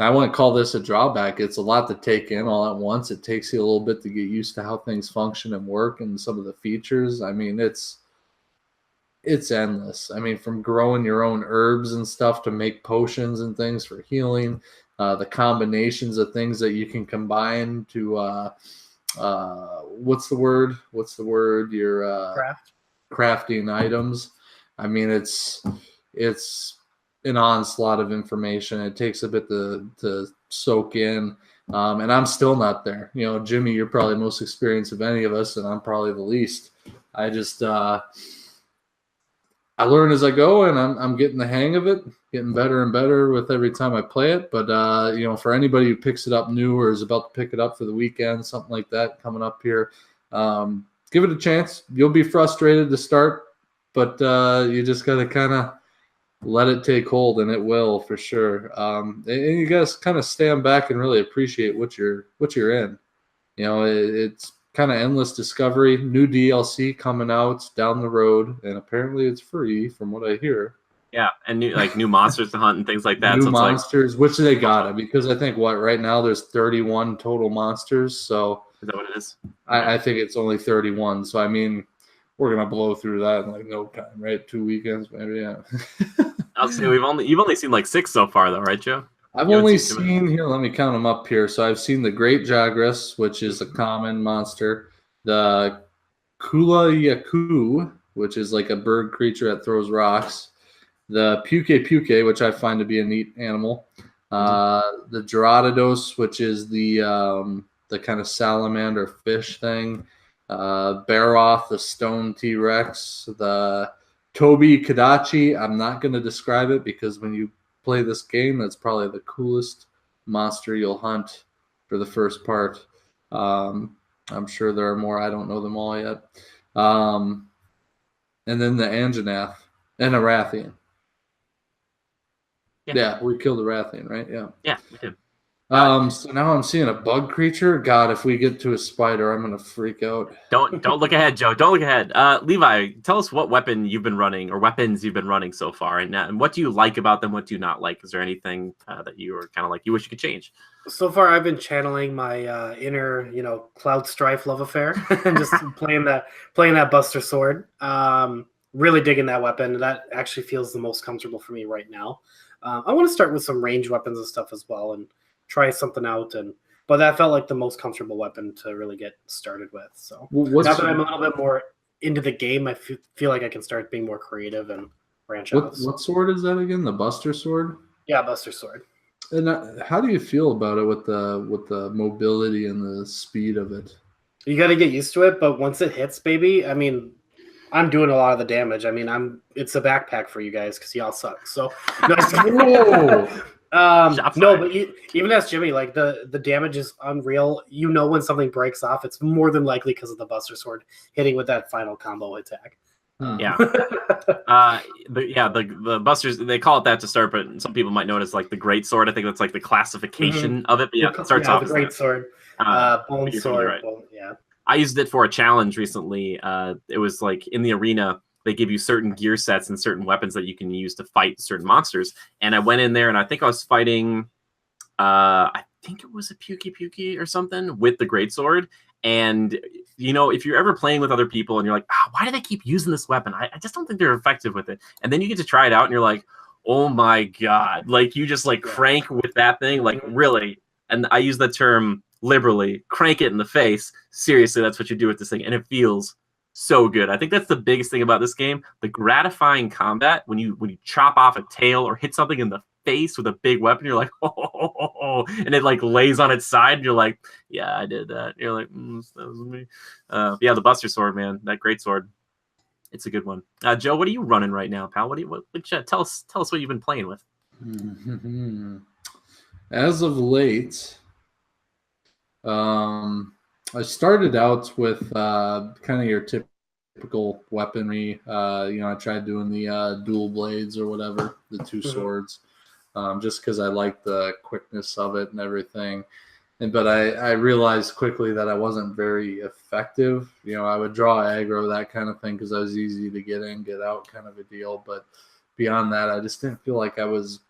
wouldn't call this a drawback. It's a lot to take in all at once. It takes you a little bit to get used to how things function and work and some of the features. I mean, it's endless. I mean, from growing your own herbs and stuff to make potions and things for healing, the combinations of things that you can combine to what's the word? Your crafting items. I mean, it's an onslaught of information. It takes a bit to soak in, and I'm still not there. You know, Jimmy, you're probably the most experienced of any of us, and I'm probably the least. I just I learn as I go, and I'm getting the hang of it, getting better and better with every time I play it. But you know, for anybody who picks it up new or is about to pick it up for the weekend, something like that coming up here, give it a chance. You'll be frustrated to start, but you just got to kind of let it take hold, and it will for sure. And you got to kind of stand back and really appreciate what you're in. You know, it's kind of endless discovery. New DLC coming out down the road, and apparently it's free from what I hear. Yeah, and new monsters to hunt and things like that. New monsters, which they got it because I think right now there's 31 total monsters. So is that what it is? I think it's only 31. So I mean, we're gonna blow through that in like no time, right? 2 weekends, maybe. Yeah. I'll say you've only seen like 6 so far, though, right, Joe? I've only seen here. Let me count them up here. So I've seen the Great Jagras, which is a common monster. The Kula Yaku, which is like a bird creature that throws rocks. The Puke, which I find to be a neat animal. The Gerardos, which is the kind of salamander fish thing. Baroth, the stone T-Rex. The Tobi Kadachi. I'm not going to describe it because when you play this game, that's probably the coolest monster you'll hunt for the first part. I'm sure there are more. I don't know them all yet. And then the Anjanath and a Rathian. Yeah, we killed the Rathian, right? Yeah, we did. So now I'm seeing a bug creature. God, if we get to a spider, I'm gonna freak out. Don't look ahead, Joe. Don't look ahead. Levi, tell us what weapon you've been running or weapons you've been running so far, and what do you like about them? What do you not like? Is there anything that you are kind of like you wish you could change? So far, I've been channeling my inner, Cloud Strife love affair and just playing that Buster Sword. Really digging that weapon. That actually feels the most comfortable for me right now. I want to start with some range weapons and stuff as well, and try something out. But that felt like the most comfortable weapon to really get started with. So now that I'm a little bit more into the game, I feel like I can start being more creative and branch out. What sword is that again? The Buster Sword? Yeah, Buster Sword. And how do you feel about it with the mobility and the speed of it? You got to get used to it, but once it hits, baby, I mean, I'm doing a lot of the damage. I mean, it's a backpack for you guys because y'all suck. So no, but even as Jimmy, like the damage is unreal. You know when something breaks off, it's more than likely because of the Buster Sword hitting with that final combo attack. The Busters, they call it that to start, but some people might notice like the Great Sword. I think that's like the classification of it. But yeah, it starts off the Great Sword, Bone Sword. Right. I used it for a challenge recently. It was like in the arena, they give you certain gear sets and certain weapons that you can use to fight certain monsters. And I went in there and I think I was fighting, I think it was a Pukey or something with the greatsword. And, you know, if you're ever playing with other people and you're like, why do they keep using this weapon? I just don't think they're effective with it. And then you get to try it out and you're like, oh my God, like you just like crank with that thing, like really. And I use the term liberally, crank it in the face. Seriously, that's what you do with this thing. And it feels so good. I think that's the biggest thing about this game. The gratifying combat when you chop off a tail or hit something in the face with a big weapon, you're like, oh, and it like lays on its side, and you're like, yeah, I did that. You're like, that was me. Yeah, the Buster Sword, man, that great sword. It's a good one. Joe, what are you running right now, pal? Tell us what you've been playing with. As of late, I started out with kind of your typical weaponry. I tried doing the dual blades or whatever, the two swords, just because I like the quickness of it and everything. But I realized quickly that I wasn't very effective. I would draw aggro, that kind of thing, because I was easy to get in, get out kind of a deal. But beyond that, I just didn't feel like I was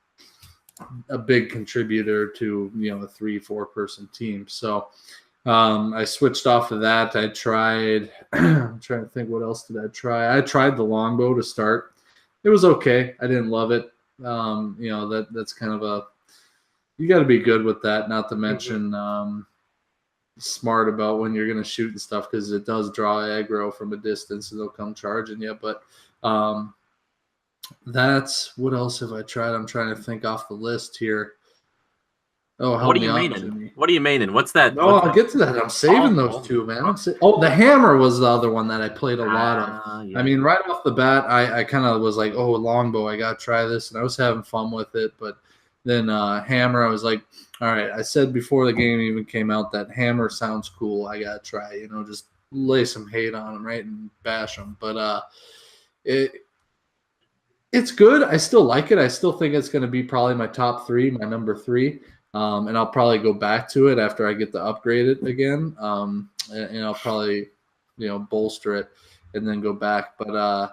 a big contributor to, a 3-4 person team. So I switched off of that. I tried, I'm trying to think, what else did I try? I tried the longbow to start. It was okay. I didn't love it. That's kind of you got to be good with that, not to mention smart about when you're going to shoot and stuff, because it does draw aggro from a distance and they'll come charging you. But that's, what else have I tried? I'm trying to think off the list here. Oh, help me out, Jimmy. What are you maining? What's that? No, I'll get to that. I'm saving those two, man. The hammer was the other one that I played a lot of. Yeah. I mean, right off the bat, I kind of was like, longbow, I got to try this. And I was having fun with it. But then hammer, I was like, all right, I said before the game even came out that hammer sounds cool. I got to try, just lay some hate on them, right, and bash them. But it's good. I still like it. I still think it's going to be probably my top 3, my number 3. And I'll probably go back to it after I get to upgrade it again. And I'll probably, bolster it and then go back. But,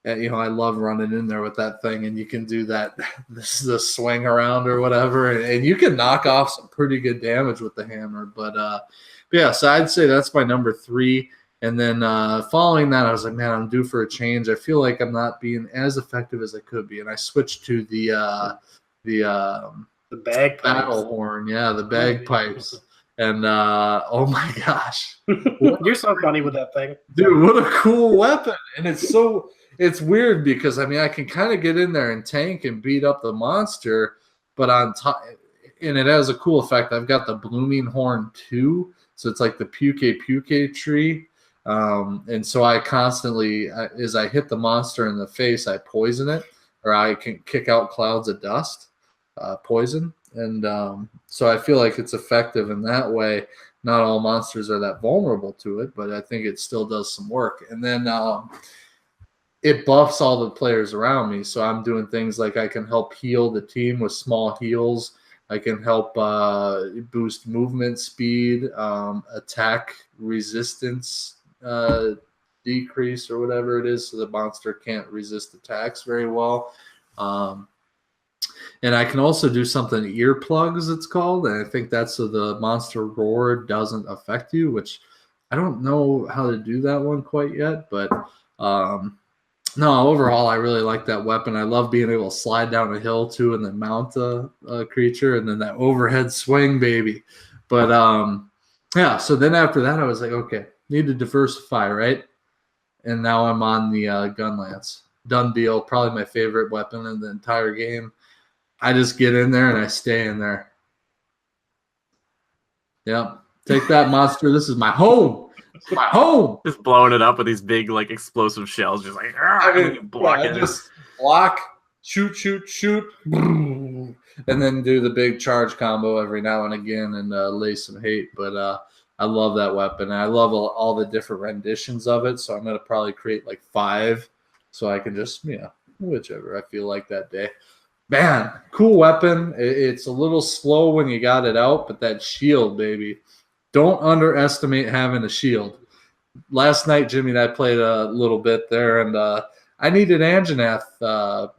I love running in there with that thing, and you can do that, the swing around or whatever. And you can knock off some pretty good damage with the hammer. But yeah, so I'd say that's my number 3. And then following that, I was like, man, I'm due for a change. I feel like I'm not being as effective as I could be. And I switched to the bagpipes. Battle horn, yeah, the bagpipes. And oh my gosh. You're so funny with that thing. Dude, what a cool weapon. And it's weird because I can kind of get in there and tank and beat up the monster, but on top, and it has a cool effect. I've got the blooming horn too. So it's like the puke tree. And so I constantly, as I hit the monster in the face, I poison it, or I can kick out clouds of dust. Poison, and so I feel like it's effective in that way. Not all monsters are that vulnerable to it, but I think it still does some work. And then it buffs all the players around me, so I'm doing things like I can help heal the team with small heals. I can help boost movement speed, attack resistance decrease or whatever it is, so the monster can't resist attacks very well. And I can also do something, earplugs it's called, and I think that's so the monster roar doesn't affect you, which I don't know how to do that one quite yet. But no, overall, I really like that weapon. I love being able to slide down a hill too and then mount a creature, and then that overhead swing, baby. But yeah, so then after that, I was like, okay, need to diversify, right? And now I'm on the gun lance. Done deal, probably my favorite weapon in the entire game. I just get in there and I stay in there. Yep. Take that, monster. This is my home. It's my home. Just blowing it up with these big, like, explosive shells. Just like, just block, shoot, and then do the big charge combo every now and again and lay some hate. But I love that weapon. And I love all the different renditions of it. So I'm going to probably create like 5 so I can just, whichever I feel like that day. Man, cool weapon. It's a little slow when you got it out, but that shield, baby, don't underestimate having a shield. Last night, Jimmy and I played a little bit there, and I needed Anjanath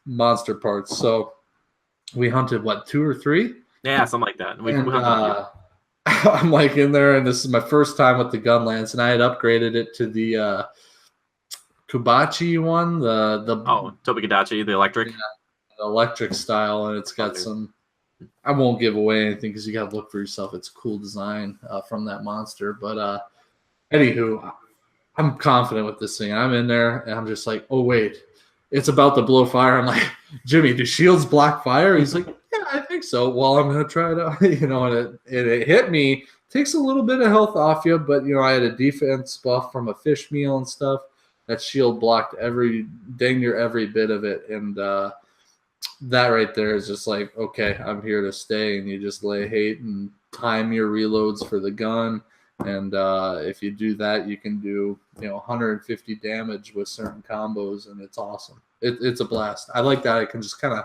monster parts, so we hunted, 2 or 3? Yeah, something like that. We hunted I'm like in there, and this is my first time with the gun lance, and I had upgraded it to the Kubachi one, Tobikadachi, the electric. Yeah, the electric style, and it's got some. I won't give away anything because you got to look for yourself. It's a cool design from that monster, but anywho, I'm confident with this thing. I'm in there, and I'm just like, oh wait, it's about to blow fire. I'm like, Jimmy, do shields block fire? He's like, yeah, I think so. Well, I'm gonna try it out, and it hit me. Takes a little bit of health off you, but I had a defense buff from a fish meal and stuff. That shield blocked dang near every bit of it, and that right there is just like, okay, I'm here to stay. And you just lay hate and time your reloads for the gun, and if you do that, you can do 150 damage with certain combos, and it's awesome. It's a blast. I like that. I can just kind of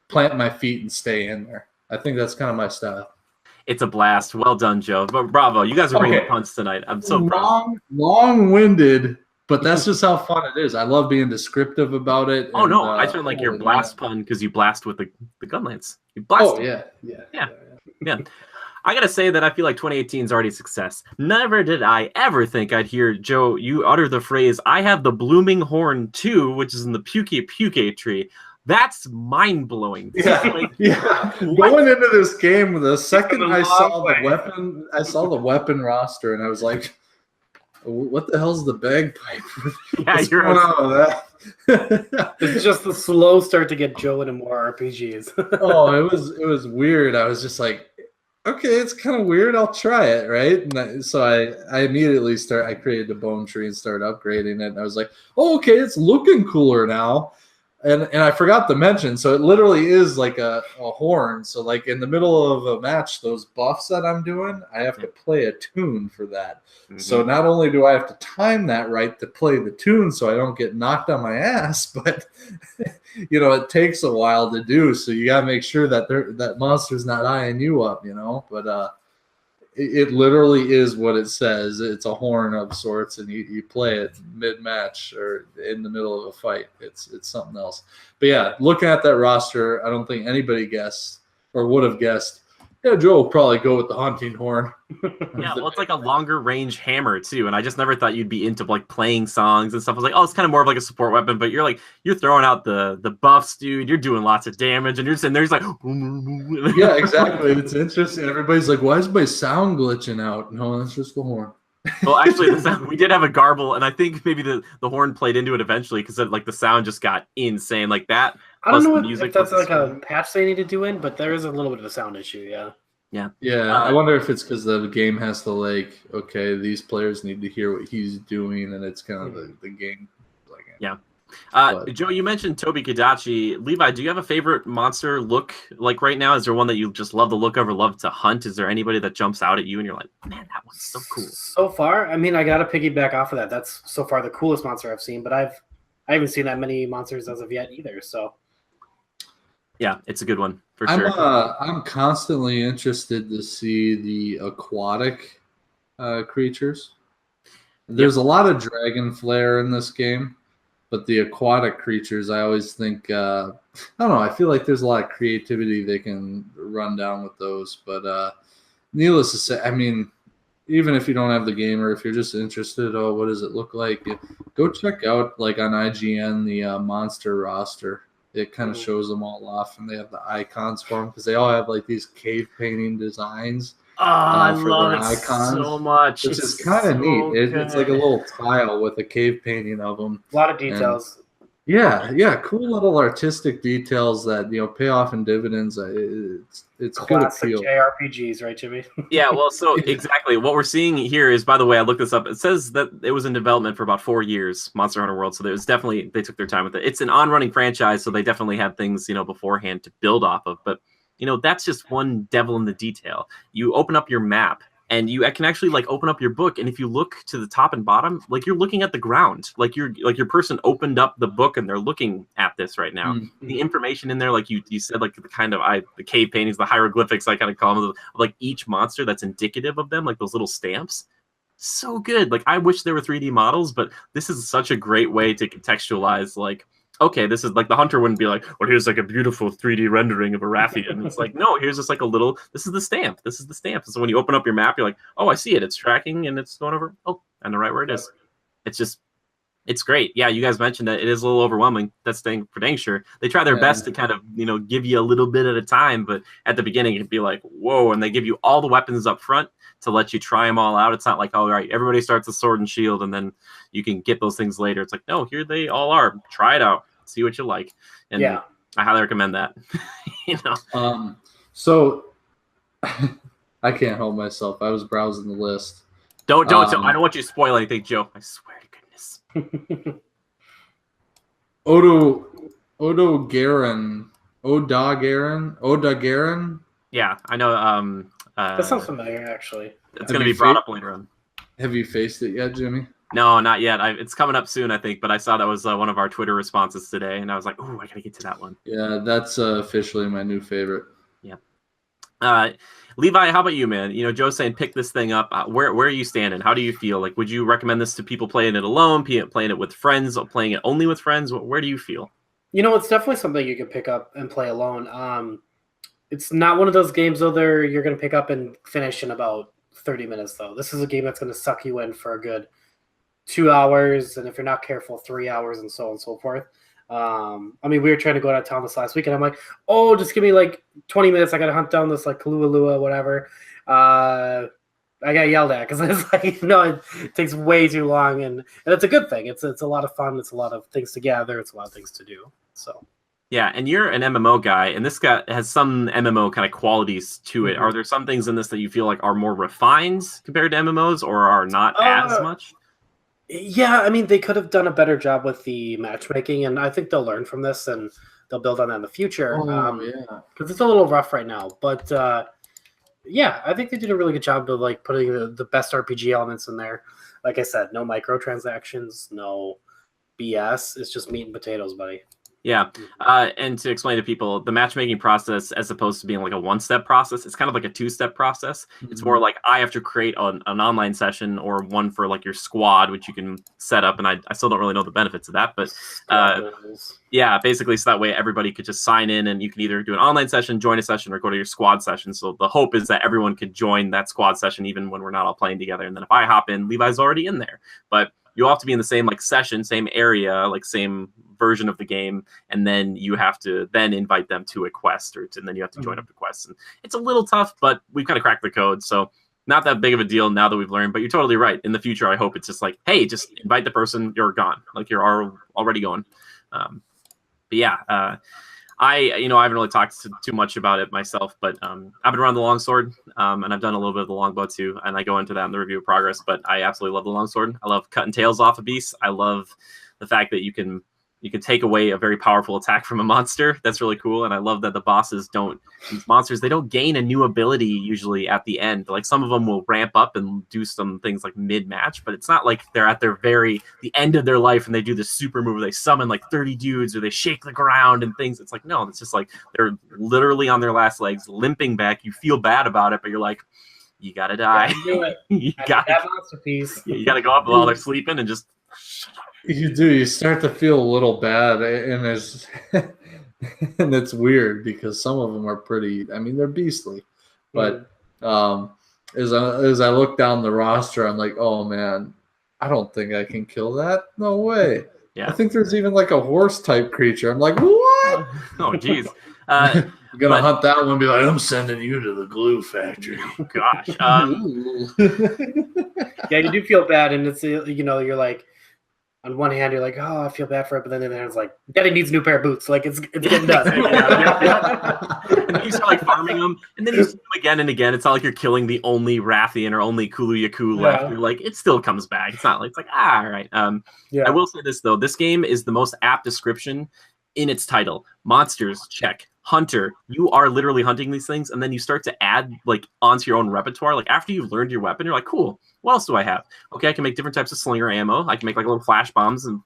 plant my feet and stay in there. I think that's kind of my style. It's a blast. Well done, Joe. But bravo, you guys are bringing the punch tonight. I'm so proud. Long-winded. But that's just how fun it is. I love being descriptive about it. Oh, no. I turn like your blast pun because you blast with the gun lance. You blast. Oh, yeah. I got to say that I feel like 2018 is already a success. Never did I ever think I'd hear, Joe, you utter the phrase, I have the blooming horn too, which is in the puke tree. That's mind-blowing. Yeah. Going into this game, the second I saw the weapon roster, and I was like, what the hell's the bagpipe? Yeah, you're on that. It's just the slow start to get Joe into more RPGs. Oh, it was weird. I was just like, okay, it's kind of weird. I'll try it, right? And so I immediately I created the bone tree and started upgrading it. And I was like, oh, okay, it's looking cooler now. And I forgot to mention, so it literally is like a horn. So like in the middle of a match, those buffs that I'm doing, I have to play a tune for that. Mm-hmm. So not only do I have to time that right to play the tune so I don't get knocked on my ass, but it takes a while to do. So you got to make sure that that monster's not eyeing you up, But it literally is what it says. It's a horn of sorts, and you play it mid-match or in the middle of a fight. It's something else. But yeah, looking at that roster, I don't think anybody guessed or would have guessed. Yeah, Joe will probably go with the hunting horn. Yeah, well, it's like a longer range hammer too, and I just never thought you'd be into like playing songs and stuff. I was like, oh, it's kind of more of like a support weapon, but you're throwing out the buffs, dude. You're doing lots of damage, and you're sitting there, like, yeah, exactly. It's interesting. Everybody's like, why is my sound glitching out? No, that's just the horn. Well, actually, we did have a garble, and I think maybe the horn played into it eventually because like the sound just got insane, like that. I don't know if that's like a patch they need to do in, but there is a little bit of a sound issue, yeah. I wonder if it's because the game has to okay, these players need to hear what he's doing, and it's kind of the game. Yeah. Joe, you mentioned Tobikadachi. Levi, do you have a favorite monster look like right now? Is there one that you just love the look of or love to hunt? Is there anybody that jumps out at you and you're like, man, that one's so cool? So far, I mean, I got to piggyback off of that. That's so far the coolest monster I've seen, but I haven't seen that many monsters as of yet either, so. Yeah, it's a good one for sure. I'm constantly interested to see the aquatic creatures. There's a lot of dragon flare in this game, but the aquatic creatures, I always think, I don't know, I feel like there's a lot of creativity they can run down with those. But needless to say, I mean, even if you don't have the game or if you're just interested, what does it look like? Go check out, like on IGN, the monster roster. It kind of shows them all off, and they have the icons for them because they all have like these cave painting designs. I love it so much. Which is kind of neat. It's like a little tile with a cave painting of them. A lot of details. And cool little artistic details that pay off in dividends. It's classic good appeal. JRPGs, right, Jimmy? Yeah, well, so exactly what we're seeing here is, by the way, I looked this up. It says that it was in development for about 4 years, Monster Hunter World. So they took their time with it. It's an on-running franchise, so they definitely had things beforehand to build off of. But that's just one devil in the detail. You open up your map, and you can actually like open up your book, and if you look to the top and bottom, like you're looking at the ground, like your person opened up the book and they're looking at this right now. The information in there, like you said, like the kind of the cave paintings, the hieroglyphics, I kind of call them, like each monster that's indicative of them, like those little stamps. So good. Like I wish there were 3D models, but this is such a great way to contextualize, like, okay, this is like the hunter wouldn't be like, well, here's like a beautiful 3D rendering of a Rathian. It's like, no, here's just like a little, this is the stamp. This is the stamp. So when you open up your map, you're like, oh, I see it. It's tracking and it's going over. Oh, I know right where it is. It's just, it's great. Yeah, you guys mentioned that it is a little overwhelming. That's for dang sure. They try their best to kind of, give you a little bit at a time, but at the beginning it'd be like, whoa, and they give you all the weapons up front to let you try them all out. It's not like, all right, everybody starts with sword and shield and then you can get those things later. It's like, no, here they all are. Try it out. See what you like. And I highly recommend that. So I can't help myself. I was browsing the list. Don't I don't want you to spoil anything, Joe. I swear to goodness. Oda Garen. Yeah, I know. That sounds familiar, actually. It's going to be brought up later on. Have you faced it yet, Jimmy? No, not yet. It's coming up soon, I think. But I saw that was one of our Twitter responses today, and I was like, "Oh, I gotta get to that one." Yeah, that's officially my new favorite. Yeah. Levi, how about you, man? Joe's saying pick this thing up. Where are you standing? How do you feel? Like, would you recommend this to people playing it alone, playing it with friends, or playing it only with friends? Where do you feel? It's definitely something you can pick up and play alone. It's not one of those games though you're going to pick up and finish in about 30 minutes though. This is a game that's going to suck you in for a good 2 hours, and if you're not careful, 3 hours, and so on and so forth. We were trying to go out of town this last week, and I'm like, oh, just give me like 20 minutes. I got to hunt down this like Kalualua, whatever. I got yelled at because it's like, it takes way too long, and it's a good thing. It's a lot of fun. It's a lot of things to gather. It's a lot of things to do. So. Yeah, and you're an MMO guy, and this guy has some MMO kind of qualities to it. Are there some things in this that you feel like are more refined compared to MMOs, or are not as much? Yeah, they could have done a better job with the matchmaking, and I think they'll learn from this, and they'll build on that in the future. Because it's a little rough right now. But, I think they did a really good job of like putting the best RPG elements in there. Like I said, no microtransactions, no BS. It's just meat and potatoes, buddy. Yeah, and to explain to people, the matchmaking process, as opposed to being like a one-step process, it's kind of like a two-step process. It's more like I have to create an online session or one for like your squad, which you can set up, and I still don't really know the benefits of that, but basically, so that way everybody could just sign in, and you can either do an online session, join a session, or go to your squad session. So the hope is that everyone could join that squad session even when we're not all playing together, and then if I hop in, Levi's already in there. But you all have to be in the same like session, same area, like same version of the game, and then you have to then invite them to a quest, and then you have to join up the quests. And it's a little tough, but we've kind of cracked the code, so not that big of a deal now that we've learned. But you're totally right. In the future, I hope it's just like, hey, just invite the person, you're gone, like you're already going. I haven't really talked too much about it myself, but I've been around the longsword, and I've done a little bit of the longbow too, and I go into that in the review of progress. But I absolutely love the longsword. I love cutting tails off of beasts. I love the fact that you can take away a very powerful attack from a monster. That's really cool, and I love that the bosses these monsters, they don't gain a new ability usually at the end. Like some of them will ramp up and do some things like mid-match, but it's not like they're at the end of their life and they do this super move where they summon like 30 dudes or they shake the ground and things. It's like, no, it's just like they're literally on their last legs, limping back. You feel bad about it, but you're like, you gotta die. Do it. You gotta go up while they're sleeping and just You do. You start to feel a little bad, and and it's weird because some of them are pretty. They're beastly, but as I look down the roster, I'm like, oh man, I don't think I can kill that. No way. Yeah. I think there's even like a horse type creature. I'm like, what? Oh geez. You're gonna hunt that one and be like, I'm sending you to the glue factory. Gosh. Yeah, you do feel bad, and it's you're like, on one hand, you're like, oh, I feel bad for it, but then the other hand's like, Daddy needs a new pair of boots. Like, it's getting done. And then you start like farming them, and then you see them again and again. It's not like you're killing the only Rathian or only Kulu-Yaku left. You're like, it still comes back. It's not like, it's like, all right. I will say this, though. This game is the most apt description in its title. Monsters, check. hunter, you are literally hunting these things, and then you start to add like onto your own repertoire. Like after you've learned your weapon, you're like, cool, what else do I have? Okay, I can make different types of slinger ammo. I can make like little flash bombs and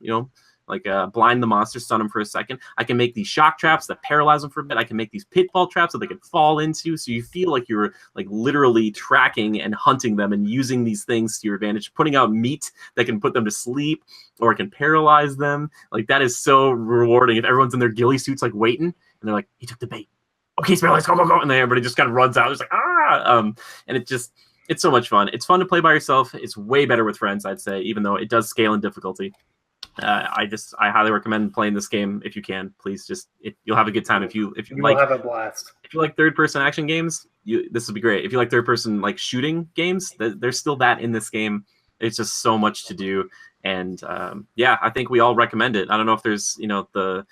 like blind the monster, stun them for a second. I can make these shock traps that paralyze them for a bit. I can make these pitfall traps that they can fall into, so you feel like you're like literally tracking and hunting them and using these things to your advantage, putting out meat that can put them to sleep or it can paralyze them. Like that is so rewarding if everyone's in their ghillie suits like waiting and they're like, he took the bait. Okay, Sparrow, let's go, go, go. And then everybody just kind of runs out. It's like, and it's so much fun. It's fun to play by yourself. It's way better with friends, I'd say, even though it does scale in difficulty. I highly recommend playing this game if you can. Please, you'll have a good time if you like. You'll have a blast. If you like third-person action games, this would be great. If you like third-person like shooting games, there's still that in this game. It's just so much to do, and I think we all recommend it. I don't know if there's the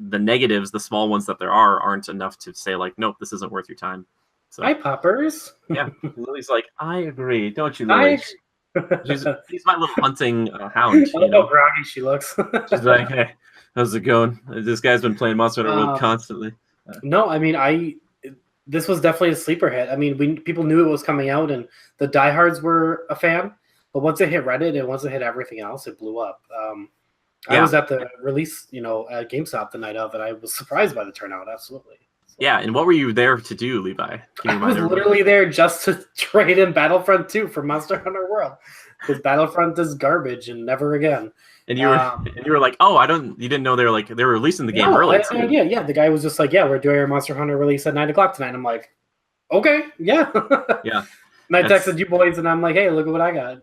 negatives, the small ones that there aren't enough to say like, nope, this isn't worth your time. So, hi, Poppers. Yeah, Lily's like, I agree, don't you, Lily? She's my little hunting hound. Look how groggy she looks. She's like, hey, how's it going? This guy's been playing Monster Hunter World constantly. No, I mean, this was definitely a sleeper hit. I mean, people knew it was coming out, and the diehards were a fan. But once it hit Reddit and once it hit everything else, it blew up. I was at the release, at GameStop the night of, and I was surprised by the turnout. Absolutely. So, yeah, and what were you there to do, Levi? I was literally there just to trade in Battlefront 2 for Monster Hunter World, because Battlefront is garbage and never again. And you were like, oh, you didn't know they were releasing the game early. Yeah. The guy was just like, yeah, we're doing our Monster Hunter release at 9:00 tonight. I'm like, okay, yeah. Yeah. And I texted you boys, and I'm like, hey, look at what I got.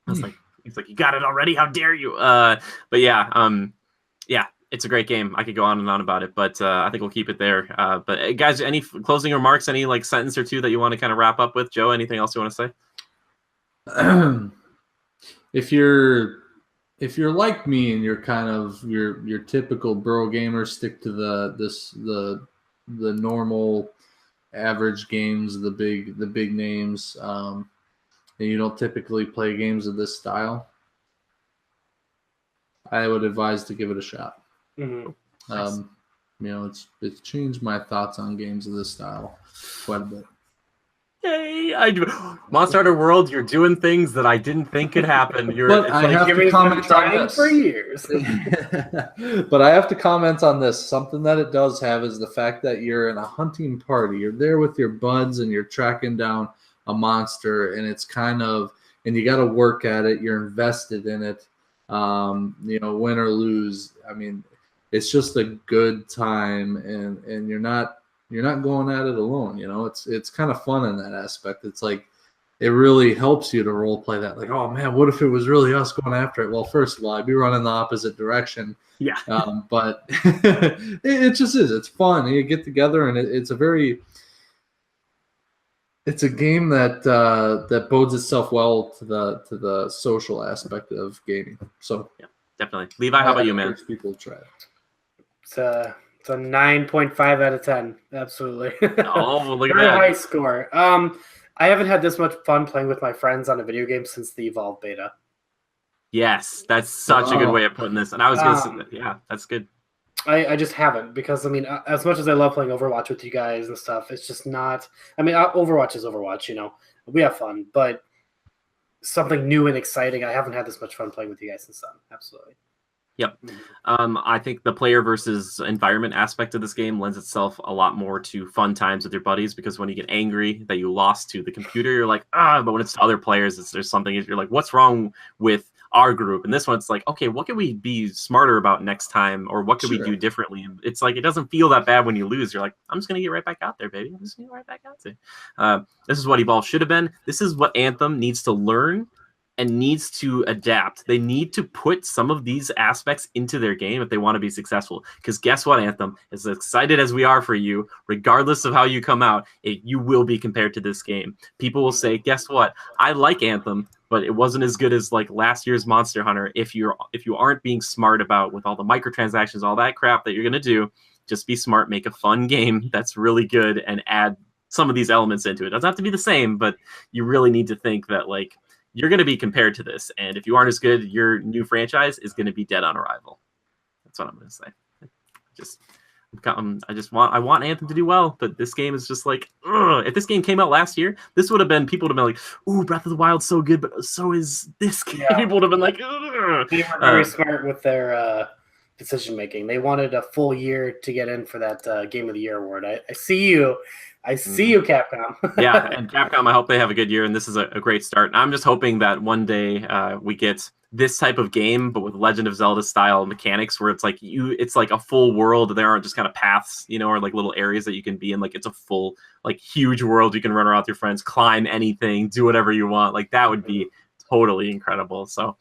I was like, he's like, you got it already? How dare you? But yeah, it's a great game. I could go on and on about it, but I think we'll keep it there. But guys, any closing remarks? Any like sentence or two that you want to kind of wrap up with? Joe, anything else you want to say? If you're like me and you're kind of your typical bro gamer, stick to the normal average games, the big names, and you don't typically play games of this style, I would advise to give it a shot. Mm-hmm. Nice. It's changed my thoughts on games of this style quite a bit. Hey, Monster Hunter World, you're doing things that I didn't think could happen. But I have to comment on this for years. But I have to comment on this. Something that it does have is the fact that you're in a hunting party. You're there with your buds and you're tracking down a monster, and it's and you got to work at it. You're invested in it. Win or lose. I mean, it's just a good time, and you're not going at it alone. It's kind of fun in that aspect. It's like it really helps you to role play that. Like, oh man, what if it was really us going after it? Well, first of all, I'd be running the opposite direction. Yeah. But it just is. It's fun. You get together, and it's a game that bodes itself well to the social aspect of gaming. So yeah, definitely. Levi, how about you, man? People try it. It's a 9.5 out of 10. Absolutely. Oh, look at Very that. high score. I haven't had this much fun playing with my friends on a video game since the Evolve beta. Yes, that's such a good way of putting this. And I was going to say, yeah, that's good. I just haven't, because, I mean, as much as I love playing Overwatch with you guys and stuff, it's just not – I mean, Overwatch is Overwatch, We have fun, but something new and exciting, I haven't had this much fun playing with you guys since then. Absolutely. Yep. I think the player versus environment aspect of this game lends itself a lot more to fun times with your buddies, because when you get angry that you lost to the computer, you're like, but when it's to other players, there's something, you're like, what's wrong with our group? And this one, it's like, okay, what can we be smarter about next time, or what could we do differently? And it's like, it doesn't feel that bad when you lose. You're like, I'm just gonna get right back out there, baby. I'm just gonna get right back out there. This is what Evolve should have been. This is what Anthem needs to learn and needs to adapt. They need to put some of these aspects into their game if they want to be successful. Because guess what, Anthem? As excited as we are for you, regardless of how you come out, you will be compared to this game. People will say, guess what? I like Anthem, but it wasn't as good as like last year's Monster Hunter. If you aren't being smart about with all the microtransactions, all that crap that you're gonna do, just be smart, make a fun game that's really good, and add some of these elements into it. It doesn't have to be the same, but you really need to think that like you're going to be compared to this, and if you aren't as good, your new franchise is going to be dead on arrival. That's what I'm going to say. Just I want Anthem to do well, but this game is just like, ugh. If this game came out last year, this would have been, people would have been like, ooh, Breath of the Wild's so good, but so is this game. Yeah. People would have been like, ugh. They were very smart with their decision making. They wanted a full year to get in for that Game of the Year award. I see you. I see you, Capcom. Yeah, and Capcom, I hope they have a good year, and this is a great start. And I'm just hoping that one day we get this type of game, but with Legend of Zelda style mechanics, where it's like a full world. There aren't just kind of paths, or like little areas that you can be in. Like it's a full, like huge world you can run around with your friends, climb anything, do whatever you want. Like that would be totally incredible. So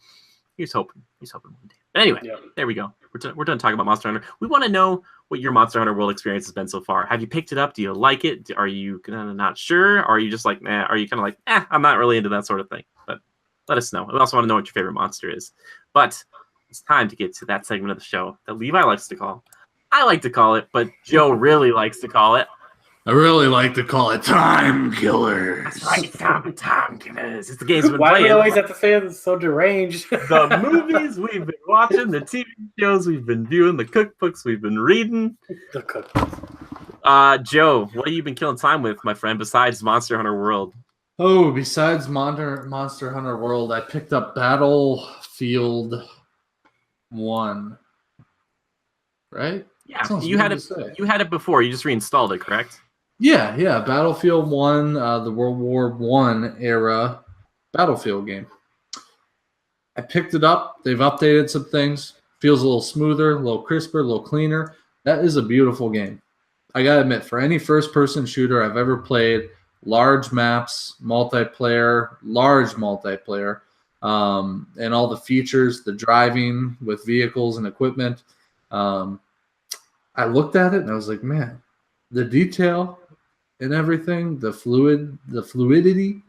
he's hoping one day. But anyway, There we go. We're done talking about Monster Hunter. We want to know what your Monster Hunter World experience has been so far. Have you picked it up? Do you like it? Are you kind of not sure? Or are you just like, nah? Are you kind of like, I'm not really into that sort of thing? But let us know. We also want to know what your favorite monster is. But it's time to get to that segment of the show that Levi likes to call. I like to call it, but Joe really likes to call it. I really like to call it Timekillers. That's right, Timekillers. It's the games we've been Why playing. do we always have to say it's so deranged? The movies we've been watching, the TV shows we've been viewing, the cookbooks we've been reading. The cookbooks. Joe, what have you been killing time with, my friend, besides Monster Hunter World? Oh, besides Monster Hunter World, I picked up Battlefield 1. Right? Yeah, you had it before. You just reinstalled it, correct? Yeah, Battlefield 1, the World War I era Battlefield game. I picked it up. They've updated some things. Feels a little smoother, a little crisper, a little cleaner. That is a beautiful game. I gotta admit, for any first-person shooter I've ever played, large maps, large multiplayer, and all the features, the driving with vehicles and equipment. I looked at it and I was like, man, the detail and everything, the fluidity,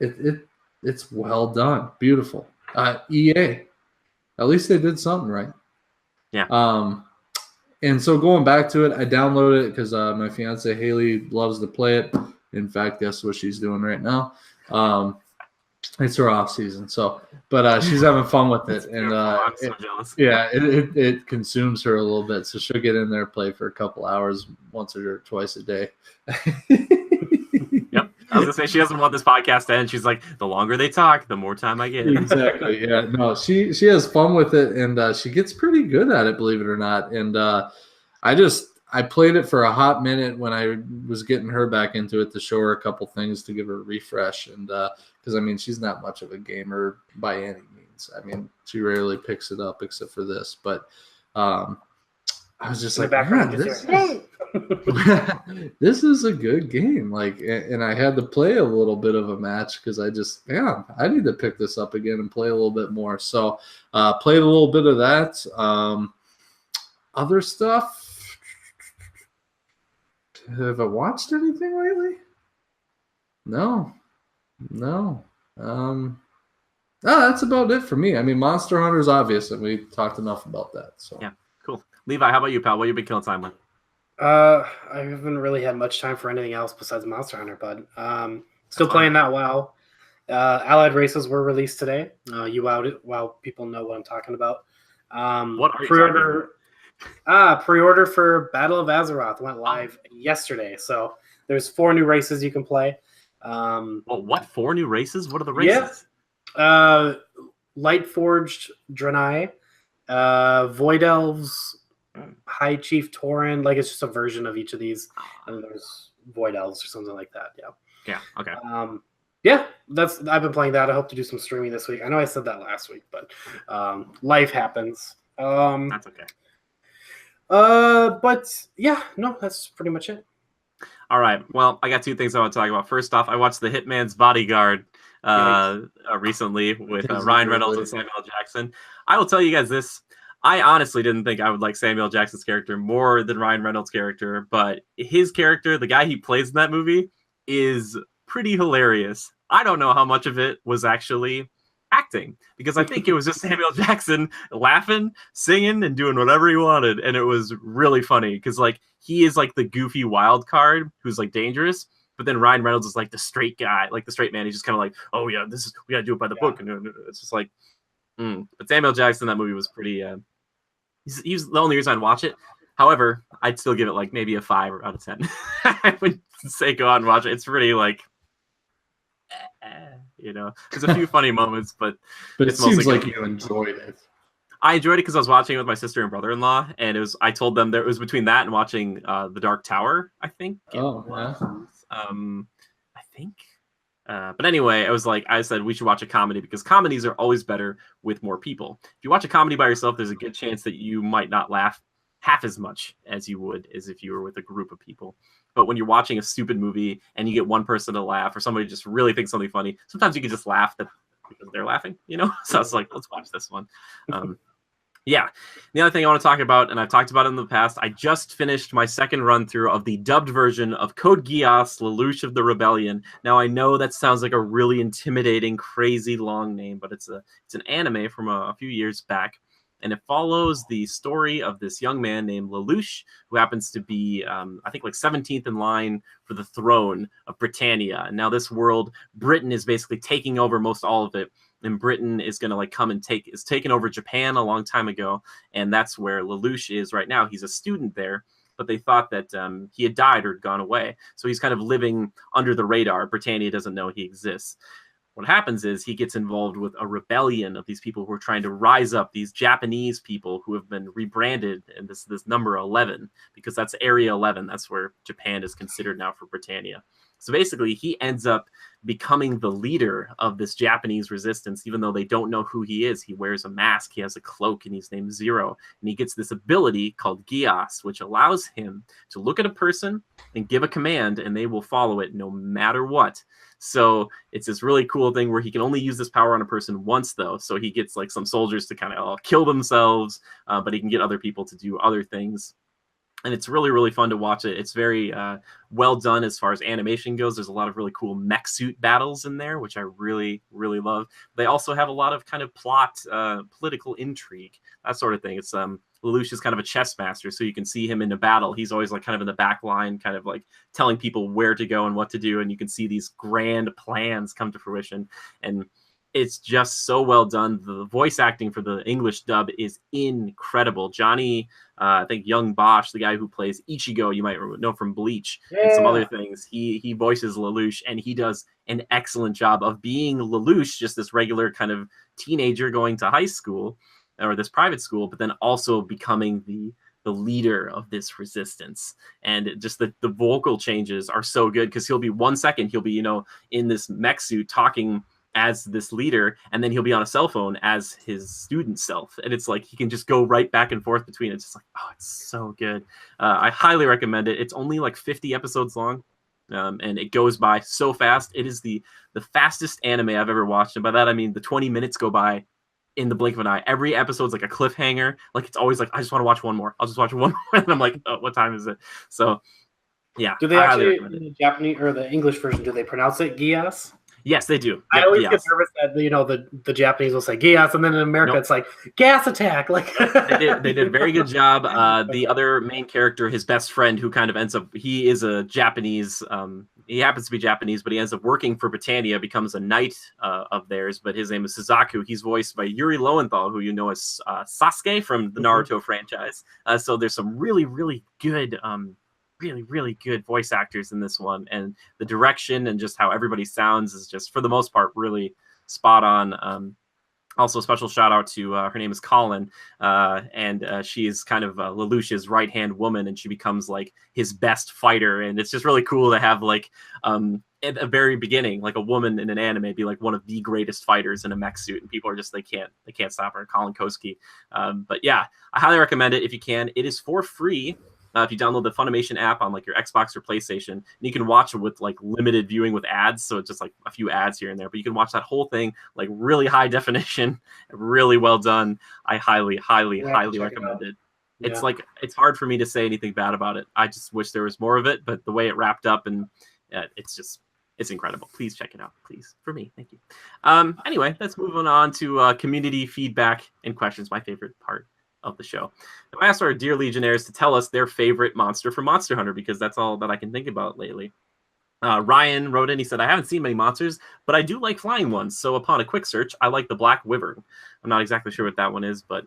it's well done. Beautiful. EA, at least they did something right. Yeah. And so going back to it, I downloaded it because my fiance Haley loves to play it. In fact, guess what she's doing right now? It's her off season, but she's having fun with it, and I'm so jealous. Yeah, it consumes her a little bit, so she'll get in there, play for a couple hours once or twice a day. Yep, I was gonna say she doesn't want this podcast to end. She's like, the longer they talk, the more time I get. Exactly. Yeah. No, she has fun with it, and she gets pretty good at it, believe it or not. And I played it for a hot minute when I was getting her back into it to show her a couple things to give her a refresh. And because, I mean, she's not much of a gamer by any means. I mean, she rarely picks it up except for this. But I was just like, man, this is a good game. Like, and I had to play a little bit of a match because I need to pick this up again and play a little bit more. So played a little bit of that. Other stuff. Have I watched anything lately? No. That's about it for me. I mean, Monster Hunter is obvious, and we talked enough about that. So yeah, cool. Levi, how about you, pal? What you been killing time with? I haven't really had much time for anything else besides Monster Hunter, bud. Still playing that WoW. Allied Races were released today. You wowed it. Wow, people know what I'm talking about. What are you pre-order for Battle of Azeroth went live yesterday. So there's 4 new races you can play. Well, what 4 new races? What are the races? Yeah. Lightforged Draenei, Void Elves, High Chief Tauren. Like, it's just a version of each of these. And there's Void Elves or something like that. Yeah. Yeah. Okay. Yeah, I've been playing that. I hope to do some streaming this week. I know I said that last week, but life happens. That's okay. But yeah, no, that's pretty much it. All right. Well, I got 2 things I want to talk about. First off, I watched The Hitman's Bodyguard recently with Ryan Reynolds and Samuel L. Jackson. I will tell you guys this. I honestly didn't think I would like Samuel L. Jackson's character more than Ryan Reynolds' character, but his character, the guy he plays in that movie, is pretty hilarious. I don't know how much of it was actually acting, because I think it was just Samuel Jackson laughing, singing, and doing whatever he wanted, and it was really funny because like he is like the goofy wild card who's like dangerous, but then Ryan Reynolds is like the straight guy, like the straight man. He's just kind of like, oh yeah, we gotta do it by the book, and it's just like, But Samuel Jackson in that movie was pretty. He's the only reason I'd watch it. However, I'd still give it like maybe a 5 out of 10. I would say go out and watch it. It's pretty like, there's a few funny moments, but it seems like you enjoyed it. I enjoyed it because I was watching it with my sister and brother-in-law, and I told them it was between that and watching The Dark Tower, I think. Oh, yeah. I think. But anyway, I said we should watch a comedy because comedies are always better with more people. If you watch a comedy by yourself, there's a good chance that you might not laugh half as much as you would as if you were with a group of people. But when you're watching a stupid movie and you get one person to laugh or somebody just really thinks something funny, sometimes you can just laugh because they're laughing, So I was like, let's watch this one. Yeah. The other thing I want to talk about, and I've talked about it in the past, I just finished my second run through of the dubbed version of Code Geass, Lelouch of the Rebellion. Now, I know that sounds like a really intimidating, crazy long name, but it's an anime from a few years back, and it follows the story of this young man named Lelouch, who happens to be, I think, like 17th in line for the throne of Britannia. And now this world, Britain is basically taking over most all of it. And Britain is going to come and is taken over Japan a long time ago. And that's where Lelouch is right now. He's a student there, but they thought that he had died or had gone away. So he's kind of living under the radar. Britannia doesn't know he exists. What happens is he gets involved with a rebellion of these people who are trying to rise up, these Japanese people who have been rebranded, and this number 11, because that's Area 11. That's where Japan is considered now for Britannia. So basically, he ends up becoming the leader of this Japanese resistance, even though they don't know who he is. He wears a mask, he has a cloak, and he's named Zero. And he gets this ability called Geass, which allows him to look at a person and give a command, and they will follow it no matter what. So it's this really cool thing where he can only use this power on a person once, though. So he gets some soldiers to kind of kill themselves, but he can get other people to do other things. And it's really, really fun to watch it. It's very well done as far as animation goes. There's a lot of really cool mech suit battles in there, which I really, really love. They also have a lot of kind of plot, political intrigue, that sort of thing. It's Lelouch is kind of a chess master, so you can see him in a battle. He's always kind of in the back line, kind of telling people where to go and what to do, and you can see these grand plans come to fruition. And it's just so well done. The voice acting for the English dub is incredible. Johnny, I think Young Bosch, the guy who plays Ichigo, you might know from Bleach and some other things. He voices Lelouch, and he does an excellent job of being Lelouch, just this regular kind of teenager going to high school or this private school, but then also becoming the leader of this resistance. And just the vocal changes are so good because he'll be 1 second, he'll be, in this mech suit talking as this leader, and then he'll be on a cell phone as his student self, and it's he can just go right back and forth between it. It's just it's so good. I highly recommend it. It's only 50 episodes long, and it goes by so fast. It is the fastest anime I've ever watched, and by that I mean the 20 minutes go by in the blink of an eye. Every episode's like a cliffhanger. It's always I just want to watch one more. I'll just watch one more, and I'm like, oh, what time is it? So yeah. Do they actually, in the Japanese or the English version, do they pronounce it Geass? Yes, they do. I always get nervous that the Japanese will say gas, and then in America it's like gas attack. They did a very good job. The other main character, his best friend, who kind of ends up, he is a Japanese. He happens to be Japanese, but he ends up working for Britannia, becomes a knight of theirs. But his name is Suzaku. He's voiced by Yuri Lowenthal, who you know as Sasuke from the Naruto franchise. So there's some really, really good. Really, really good voice actors in this one, and the direction and just how everybody sounds is just, for the most part, really spot on. Also, a special shout out to her name is Colin, and she is kind of Lelouch's right hand woman, and she becomes his best fighter, and it's just really cool to have at the very beginning, a woman in an anime be one of the greatest fighters in a mech suit, and people are just they can't stop her. Colin Koski, but yeah, I highly recommend it if you can. It is for free. If you download the Funimation app on your Xbox or PlayStation, and you can watch it with limited viewing with ads, so it's just a few ads here and there, but you can watch that whole thing really high definition, really well done. I highly recommend it. It's it's hard for me to say anything bad about it. I just wish there was more of it, but the way it wrapped up, and it's incredible. Please check it out, please, for me. Thank you. Anyway, let's move on to community feedback and questions, my favorite part of the show. I asked our dear Legionnaires to tell us their favorite monster from Monster Hunter, because that's all that I can think about lately. Ryan wrote in, he said, I haven't seen many monsters, but I do like flying ones. So upon a quick search, I like the Black Wyvern. I'm not exactly sure what that one is, but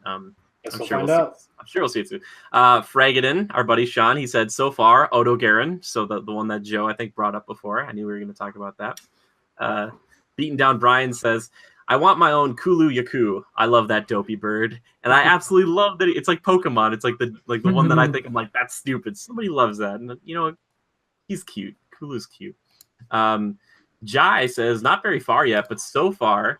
Guess we'll find out. I'm sure we'll see it soon. Fragadin, our buddy Sean, he said so far Odo Garen, so the one that Joe I think brought up before. I knew we were going to talk about that. Beaten Down Brian says, I want my own Kulu Yaku. I love that dopey bird, and I absolutely love that. It's like Pokemon. It's like the one that I think I'm like, that's stupid. Somebody loves that, and he's cute. Kulu's cute. Jai says not very far yet, but so far,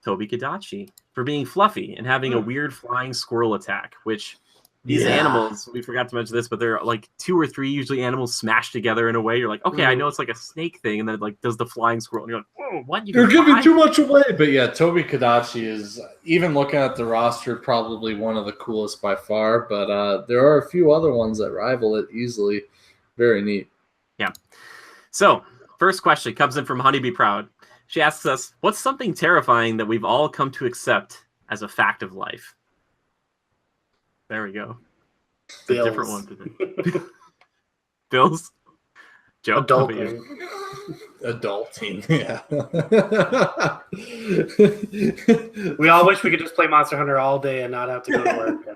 Toby Kadachi for being fluffy and having a weird flying squirrel attack, which these animals, we forgot to mention this, but they're like 2 or 3 usually animals smashed together in a way. You're like, okay, I know it's like a snake thing, and then it like does the flying squirrel, and you're like, whoa, what? You're giving too much away. But yeah, Toby Kadachi is, even looking at the roster, probably one of the coolest by far. But there are a few other ones that rival it easily. Very neat. Yeah. So, first question comes in from Honeybee Proud. She asks us, what's something terrifying that we've all come to accept as a fact of life? There we go. It's a different one today. Bills? Joe? Adulting. Adulting, yeah. We all wish we could just play Monster Hunter all day and not have to go to work.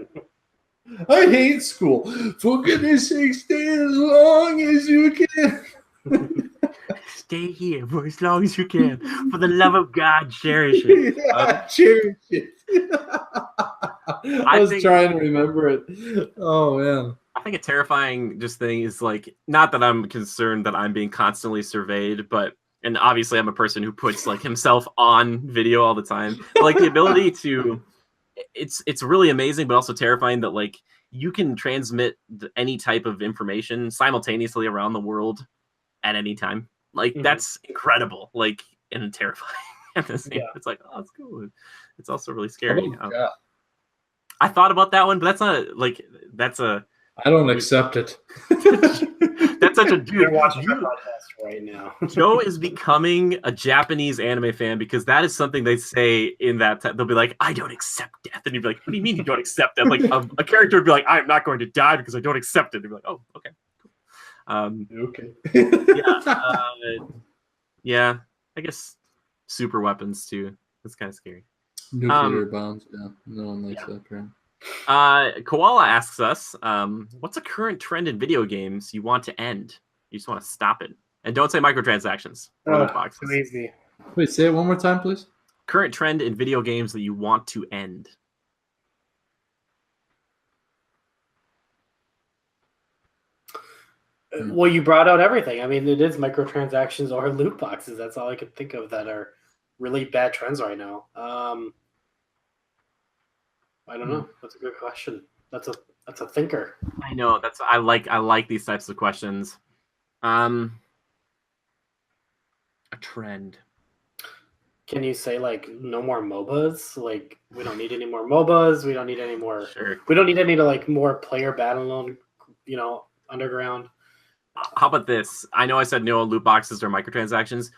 I hate school. For goodness sake, stay as long as you can. Stay here for as long as you can. For the love of God, cherish it. Cherish it. I was trying to remember it. Oh, man. I think a terrifying thing is like, not that I'm concerned that I'm being constantly surveyed, but, and obviously I'm a person who puts like himself on video all the time. But, like the ability to, it's really amazing, but also terrifying that like you can transmit any type of information simultaneously around the world at any time. Like that's incredible, like, and terrifying at the same. It's like, oh, it's cool. It's also really scary. I thought about that one, but that's not like I don't accept it. That's such a dude. You're watching our podcast right now. Joe is becoming a Japanese anime fan because that is something they say in that. They'll be like, I don't accept death. And you'd be like, what do you mean you don't accept death? Like a character would be like, I'm not going to die because I don't accept it. And you'd be like, oh, okay. Okay. Yeah, I guess super weapons too. That's kind of scary. Nuclear bombs. Yeah, no one likes that crap. Koala asks us, what's a current trend in video games you want to end? You just want to stop it, and don't say microtransactions. Too easy. Wait, say it one more time, please. Current trend in video games that you want to end. Well, you brought out everything. I mean, it is microtransactions or loot boxes. That's all I could think of that are really bad trends right now. I don't know. That's a good question. That's a thinker. I know. I like these types of questions. A trend. Can you say like no more MOBAs? Like we don't need any more MOBAs. We don't need any more. Sure. We don't need any like more player battle, underground. How about this? I know I said no loot boxes or microtransactions.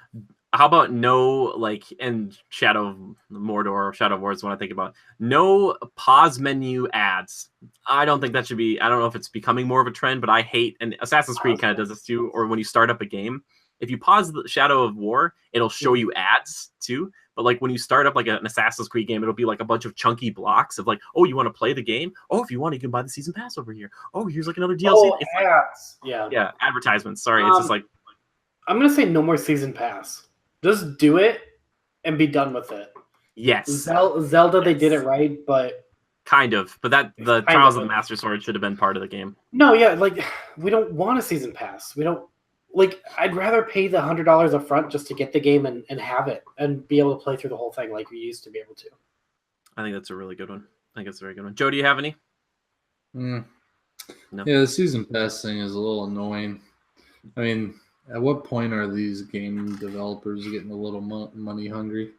How about no, like, in Shadow of Mordor or Shadow of War is what I think about. No pause menu ads. I don't think that should be, I don't know if it's becoming more of a trend, but I hate, and Assassin's Creed kind of does this too, or when you start up a game, if you pause the Shadow of War, it'll show you ads too. But like when you start up like an Assassin's Creed game, it'll be like a bunch of chunky blocks of like, oh, you want to play the game? Oh, if you want, you can buy the season pass over here. Oh, here's like another DLC. Oh, it's ads. Like, yeah, advertisements. Sorry, it's just like. I'm gonna say no more season pass. Just do it and be done with it. Yes. Zelda, they did it right, but kind of. But the Trials of the Master Sword should have been part of the game. No, yeah, like we don't want a season pass. We don't. Like, I'd rather pay the $100 up front just to get the game and have it and be able to play through the whole thing like we used to be able to. I think that's a really good one. I think it's a very good one. Joe, do you have any? No. No. Yeah, the season pass thing is a little annoying. I mean, at what point are these game developers getting a little money hungry?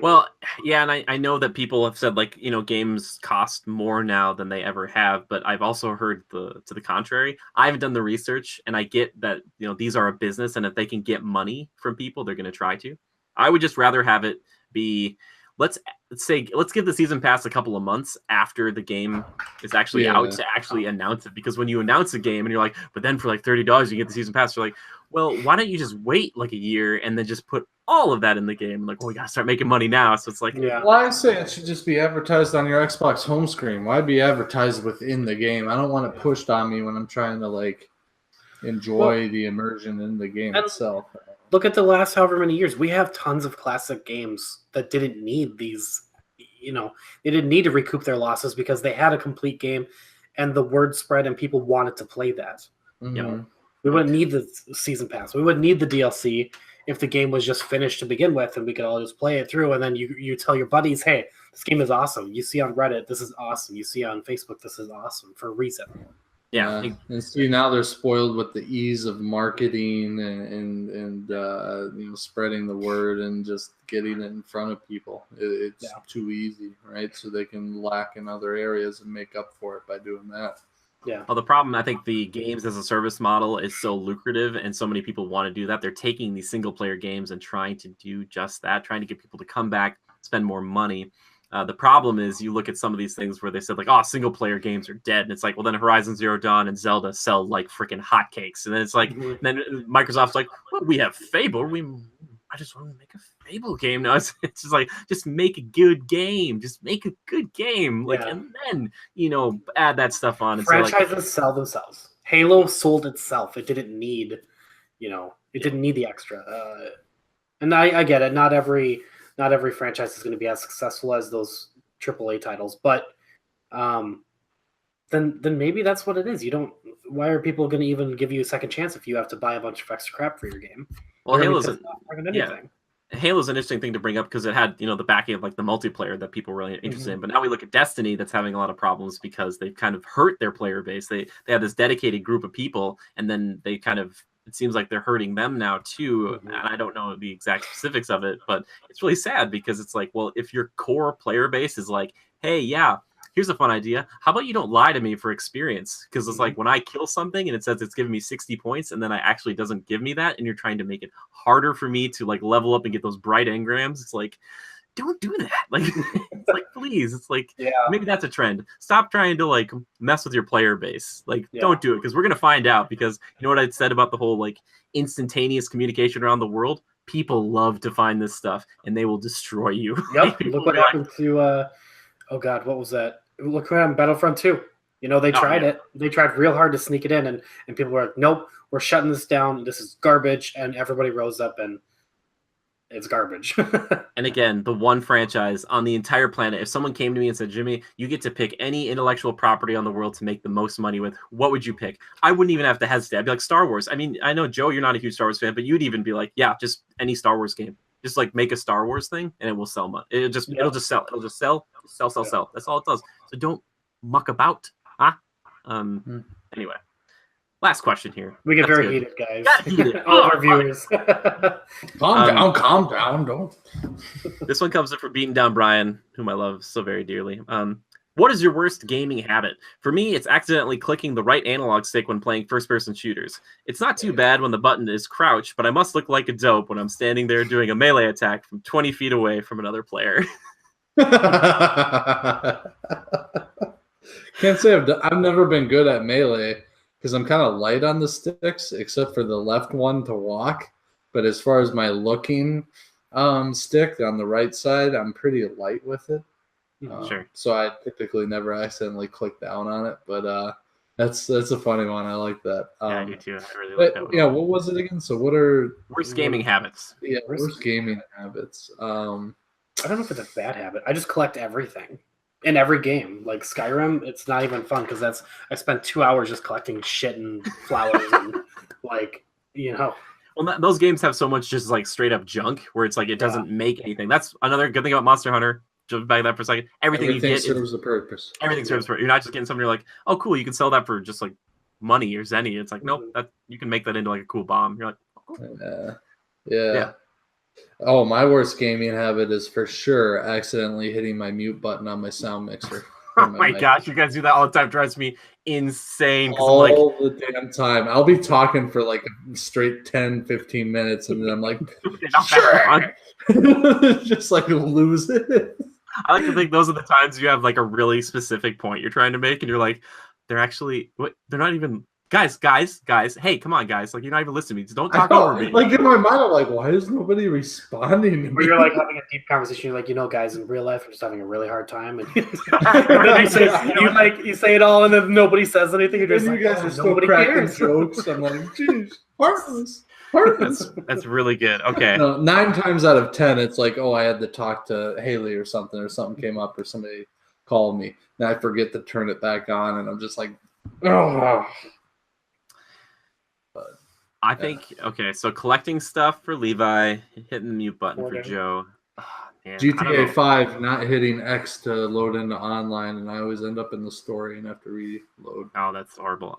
Well, yeah, and I know that people have said, like, games cost more now than they ever have, but I've also heard to the contrary. I haven't done the research, and I get that, these are a business, and if they can get money from people, they're going to try to. I would just rather have it be, let's give the season pass a couple of months after the game is actually out to actually announce it, because when you announce a game and you're like, but then for like $30 you get the season pass, you're like, well, why don't you just wait like a year and then just put all of that in the game. Like, well, we gotta start making money now. So it's like, Well, I say it should just be advertised on your Xbox home screen. Why be advertised within the game? I don't want it pushed on me when I'm trying to like enjoy the immersion in the game itself. Look at the last however many years. We have tons of classic games that didn't need these. They didn't need to recoup their losses because they had a complete game, and the word spread, and people wanted to play that. Mm-hmm. We wouldn't need the season pass. We wouldn't need the DLC if the game was just finished to begin with, and we could all just play it through. And then you tell your buddies, "Hey, this game is awesome. You see on Reddit, this is awesome. You see on Facebook, this is awesome," for a reason. Yeah, and see now they're spoiled with the ease of marketing and spreading the word and just getting it in front of people. It's too easy, right? So they can lack in other areas and make up for it by doing that. Yeah. Well, the problem, I think the games as a service model is so lucrative and so many people want to do that. They're taking these single player games and trying to do just that, trying to get people to come back, spend more money. The problem is you look at some of these things where they said like, oh, single player games are dead. And it's like, well, then Horizon Zero Dawn and Zelda sell like freaking hotcakes. And then it's like, then Microsoft's like, well, we have Fable. I just want to make a Fable game. No, it's just like, just make a good game. Just make a good game. Like, and then, add that stuff on. Franchises sell themselves. Halo sold itself. It didn't need, it didn't need the extra. And I get it. Not every franchise is going to be as successful as those AAA titles, but then maybe that's what it is. Why are people going to even give you a second chance if you have to buy a bunch of extra crap for your game? Well, Halo's an interesting thing to bring up because it had, the backing of like the multiplayer that people were really interested in. But now we look at Destiny that's having a lot of problems because they've kind of hurt their player base. They have this dedicated group of people, and then they kind of, it seems like they're hurting them now too. And I don't know the exact specifics of it, but it's really sad because it's like, well, if your core player base is like, hey, here's a fun idea. How about you don't lie to me for experience? Because it's like when I kill something and it says it's giving me 60 points and then it actually doesn't give me that, and you're trying to make it harder for me to like level up and get those bright engrams. It's like, don't do that. Like, it's like, please. It's like, maybe that's a trend. Stop trying to like mess with your player base. Like, don't do it, because we're gonna find out. Because you know what I said about the whole like instantaneous communication around the world? People love to find this stuff, and they will destroy you. Yep. Look what happened to. Oh God, what was that? Look what happened Battlefront 2. They tried it. They tried real hard to sneak it in, and people were like, nope, we're shutting this down. This is garbage. And everybody rose up, and it's garbage. And again, the one franchise on the entire planet, if someone came to me and said, Jimmy, you get to pick any intellectual property on the world to make the most money with, what would you pick? I wouldn't even have to hesitate. I'd be like, Star Wars. I mean, I know, Joe, you're not a huge Star Wars fan, but you'd even be like, yeah, just any Star Wars game. Just like make a Star Wars thing and it will sell money. It'll just sell. It'll just sell. That's all it does. So don't muck about. Anyway, last question here. We get very heated, guys. All of our viewers. Calm down. Don't. This one comes in from Beating Down Brian, whom I love so very dearly. What is your worst gaming habit? For me, it's accidentally clicking the right analog stick when playing first-person shooters. It's not too bad when the button is crouch, but I must look like a dope when I'm standing there doing a melee attack from 20 feet away from another player. Can't say I've never been good at melee because I'm kind of light on the sticks, except for the left one to walk. But as far as my looking stick on the right side, I'm pretty light with it. Sure. So I typically never accidentally click down on it, but that's a funny one. I like that. I do too. I really like that one. Yeah, what was it again? So what are worst gaming habits? Yeah, worst gaming habits. I don't know if it's a bad habit. I just collect everything in every game. Like Skyrim, it's not even fun because I spent 2 hours just collecting shit and flowers and Well, those games have so much just like straight up junk where it's like it doesn't make anything. That's another good thing about Monster Hunter. Jump back to that for a second. Everything you get serves a purpose. Everything serves a purpose. You're not just getting something you're like, oh, cool, you can sell that for just like money or zenny. It's like, nope, that you can make that into like a cool bomb. You're like, oh, cool. Yeah. Oh, my worst gaming habit is for sure accidentally hitting my mute button on my sound mixer. Oh my gosh, you guys do that all the time. It drives me insane. All the damn time. I'll be talking for like a straight 10, 15 minutes, and then I'm like, sure. Just like lose it. I like to think those are the times you have like a really specific point you're trying to make, and you're like, they're not even guys, hey, come on, guys, like you're not even listening to me. Don't talk over me. Like in my mind, I'm like, why is nobody responding to me? Or you're like having a deep conversation. You're like, guys, in real life, I'm just having a really hard time. And you say it all, and then nobody says anything. You're just you guys are still cracking jokes. I'm like, geez, heartless. That's really good. Okay. No, 9 times out of 10, it's like, I had to talk to Haley or something came up, or somebody called me, and I forget to turn it back on, and I'm just like, oh. I think so collecting stuff for Levi, hitting the mute button for Joe. Oh, man, GTA 5 not hitting X to load into online, and I always end up in the story and have to reload. Oh, that's horrible.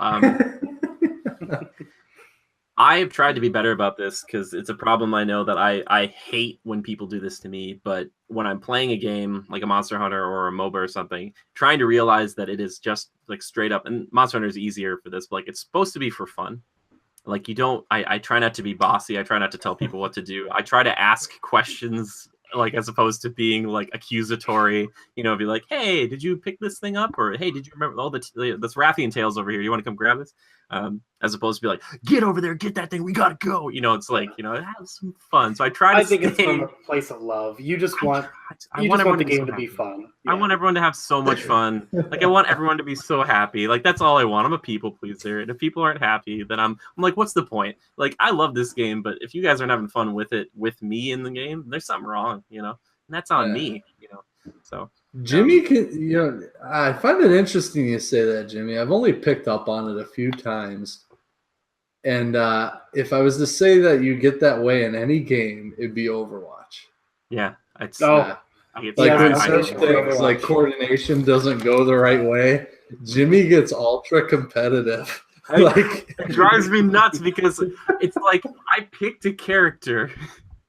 I have tried to be better about this because it's a problem I know that I hate when people do this to me. But when I'm playing a game like a Monster Hunter or a MOBA or something, trying to realize that it is just like straight up, and Monster Hunter is easier for this, but like it's supposed to be for fun. Like I try not to be bossy. I try not to tell people what to do. I try to ask questions, like as opposed to being like accusatory, be like, hey, did you pick this thing up? Or, hey, did you remember this Rathian tails over here? You want to come grab this? As opposed to be like, get over there, get that thing. We got to go. It's like, have some fun. So I try to think it's from a place of love. You just want the game to be fun. Yeah. I want everyone to have so much fun. Like I want everyone to be so happy. Like that's all I want. I'm a people pleaser. And if people aren't happy, then I'm like, what's the point? Like I love this game, but if you guys aren't having fun with it, with me in the game, there's something wrong, and that's on me, So Jimmy can, I find it interesting you say that, Jimmy. I've only picked up on it a few times. And if I was to say that you get that way in any game, it'd be Overwatch. Yeah. It's when certain things like coordination doesn't go the right way, Jimmy gets ultra competitive. It drives me nuts because it's like I picked a character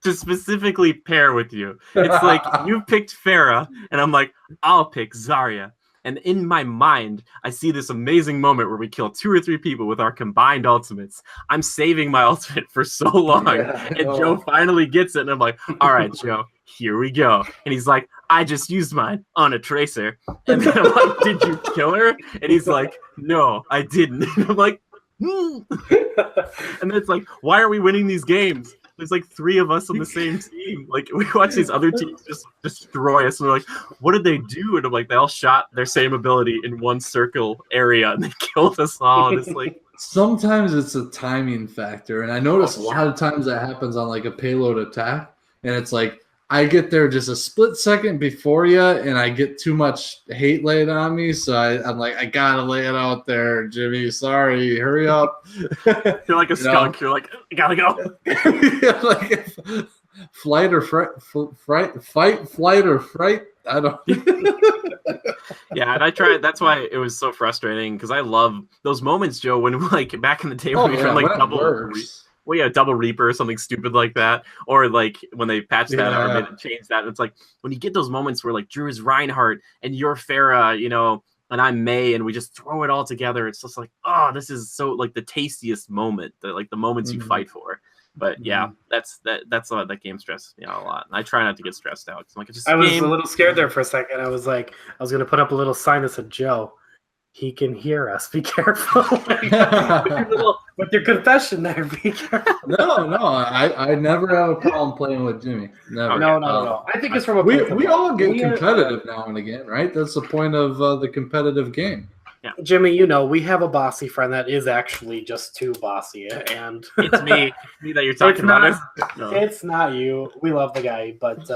to specifically pair with you. It's like you picked Pharah, and I'm like, I'll pick Zarya. And in my mind, I see this amazing moment where we kill 2 or 3 people with our combined ultimates. I'm saving my ultimate for so long, and Joe finally gets it, and I'm like, all right, Joe, here we go. And he's like, I just used mine on a Tracer. And then I'm like, did you kill her? And he's like, no, I didn't. And I'm like, And then it's like, why are we winning these games? There's like 3 of us on the same team. Like we watch these other teams just destroy us, and we're like, "What did they do?" And I'm like, they all shot their same ability in one circle area, and they killed us all. And it's like sometimes it's a timing factor, and I notice a lot of times that happens on like a payload attack, and it's like I get there just a split second before you, and I get too much hate laid on me, so I'm like, I gotta lay it out there, Jimmy. Sorry, hurry up. You're like a skunk. You're like, I gotta go. Like flight or fright, fight, flight or fright. I don't. Yeah, and I tried. That's why it was so frustrating because I love those moments, Joe. When like back in the day, when we had like double Reaper or something stupid like that, or like when they patched that or made it change that. It's like when you get those moments where like Drew is Reinhardt and you're Pharah, and I'm May, and we just throw it all together. It's just like, oh, this is so like the tastiest moment, the moments you fight for. But yeah, that's that game stressed me out a lot. And I try not to get stressed out. I'm like, I was a little scared there for a second. I was like, I was gonna put up a little sign that said, Joe, he can hear us. Be careful. with your confession there. Be careful. No. I never have a problem playing with Jimmy. Never. No. I think it's from a we all get competitive now and again, right? That's the point of the competitive game. Yeah. Jimmy, we have a bossy friend that is actually just too bossy, and it's me. It's me that you're talking about. It's not you. We love the guy, but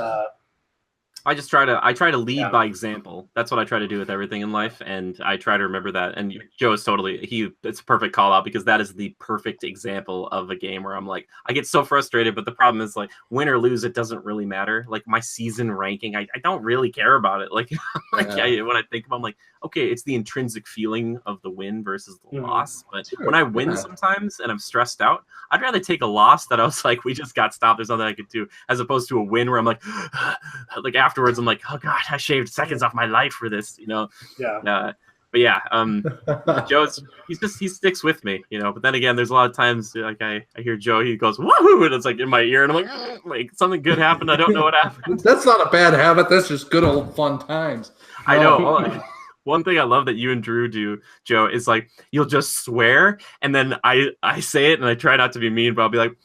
I try to lead by example. That's what I try to do with everything in life, and I try to remember that. And Joe is it's a perfect call out because that is the perfect example of a game where I'm like, I get so frustrated, but the problem is like win or lose, it doesn't really matter. Like my season ranking, I don't really care about it. Like, when I think about, I'm like, okay, it's the intrinsic feeling of the win versus the loss. But when I win sometimes and I'm stressed out, I'd rather take a loss that I was like, we just got stopped. There's nothing I could do, as opposed to a win where I'm like, like afterwards, I'm like, oh god, I shaved seconds off my life for this, Yeah. But yeah, he sticks with me, But then again, there's a lot of times like I hear Joe, he goes woohoo, and it's like in my ear, and I'm like something good happened. I don't know what happened. That's not a bad habit. That's just good old fun times. I know. One thing I love that you and Drew do, Joe, is like you'll just swear, and then I say it, and I try not to be mean, but I'll be like,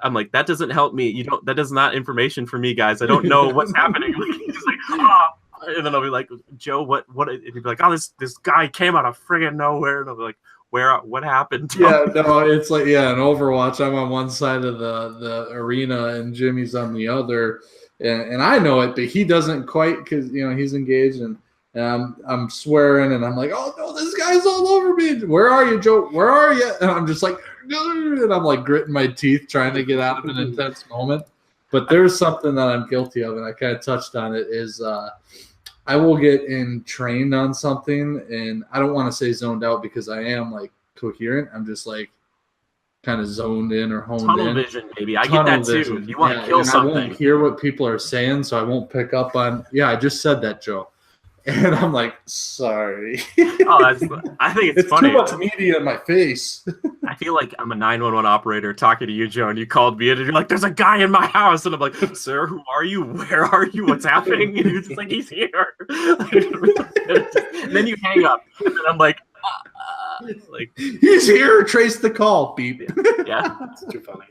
I'm like, that doesn't help me. You don't. That is not information for me, guys. I don't know what's happening. He's just like, and then I'll be like, Joe, what? And he'd be like, oh, this guy came out of friggin' nowhere, and I'll be like, what happened? Yeah, no, it's like in Overwatch, I'm on one side of the arena and Jimmy's on the other, and I know it, but he doesn't quite because he's engaged and I'm swearing and I'm like, oh no, this guy's all over me. Where are you, Joe? Where are you? And I'm just like, and I'm like gritting my teeth trying to get out of an intense moment. But there's something that I'm guilty of, and I kind of touched on it. Is I will get trained on something, and I don't want to say zoned out because I am like coherent. I'm just like kind of zoned in or honed Tunnel in. vision, maybe. I get that too. If you want to kill something, I won't hear what people are saying, so I won't pick up on. Yeah, I just said that, Joe, and I'm like, sorry. I think it's funny. Too much media in my face. I feel like I'm a 911 operator talking to you, Joe, and you called me in, and you're like, "There's a guy in my house," and I'm like, "Sir, who are you? Where are you? What's happening?" And he's just like, "He's here." And then you hang up, and then I'm like, "He's here. Trace the call." Beep. Yeah, It's too funny.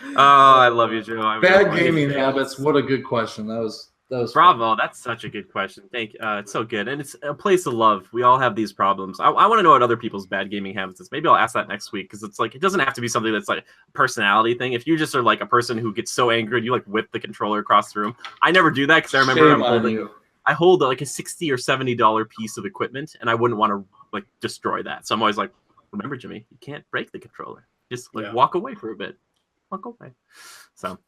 Oh, I love you, Joe. Bad gaming habits. What a good question. That was bravo. fun. That's such a good question. Thank you. It's so good, and it's a place of love. We all have these problems. I want to know what other people's bad gaming habits is. Maybe I'll ask that next week because it's like it doesn't have to be something that's like a personality thing. If you just are like a person who gets so angry, you like whip the controller across the room. I never do that because I remember I hold like a $60 or $70 piece of equipment, and I wouldn't want to like destroy that. So I'm always like, remember, Jimmy, you can't break the controller. Just like walk away for a bit. Walk away. So.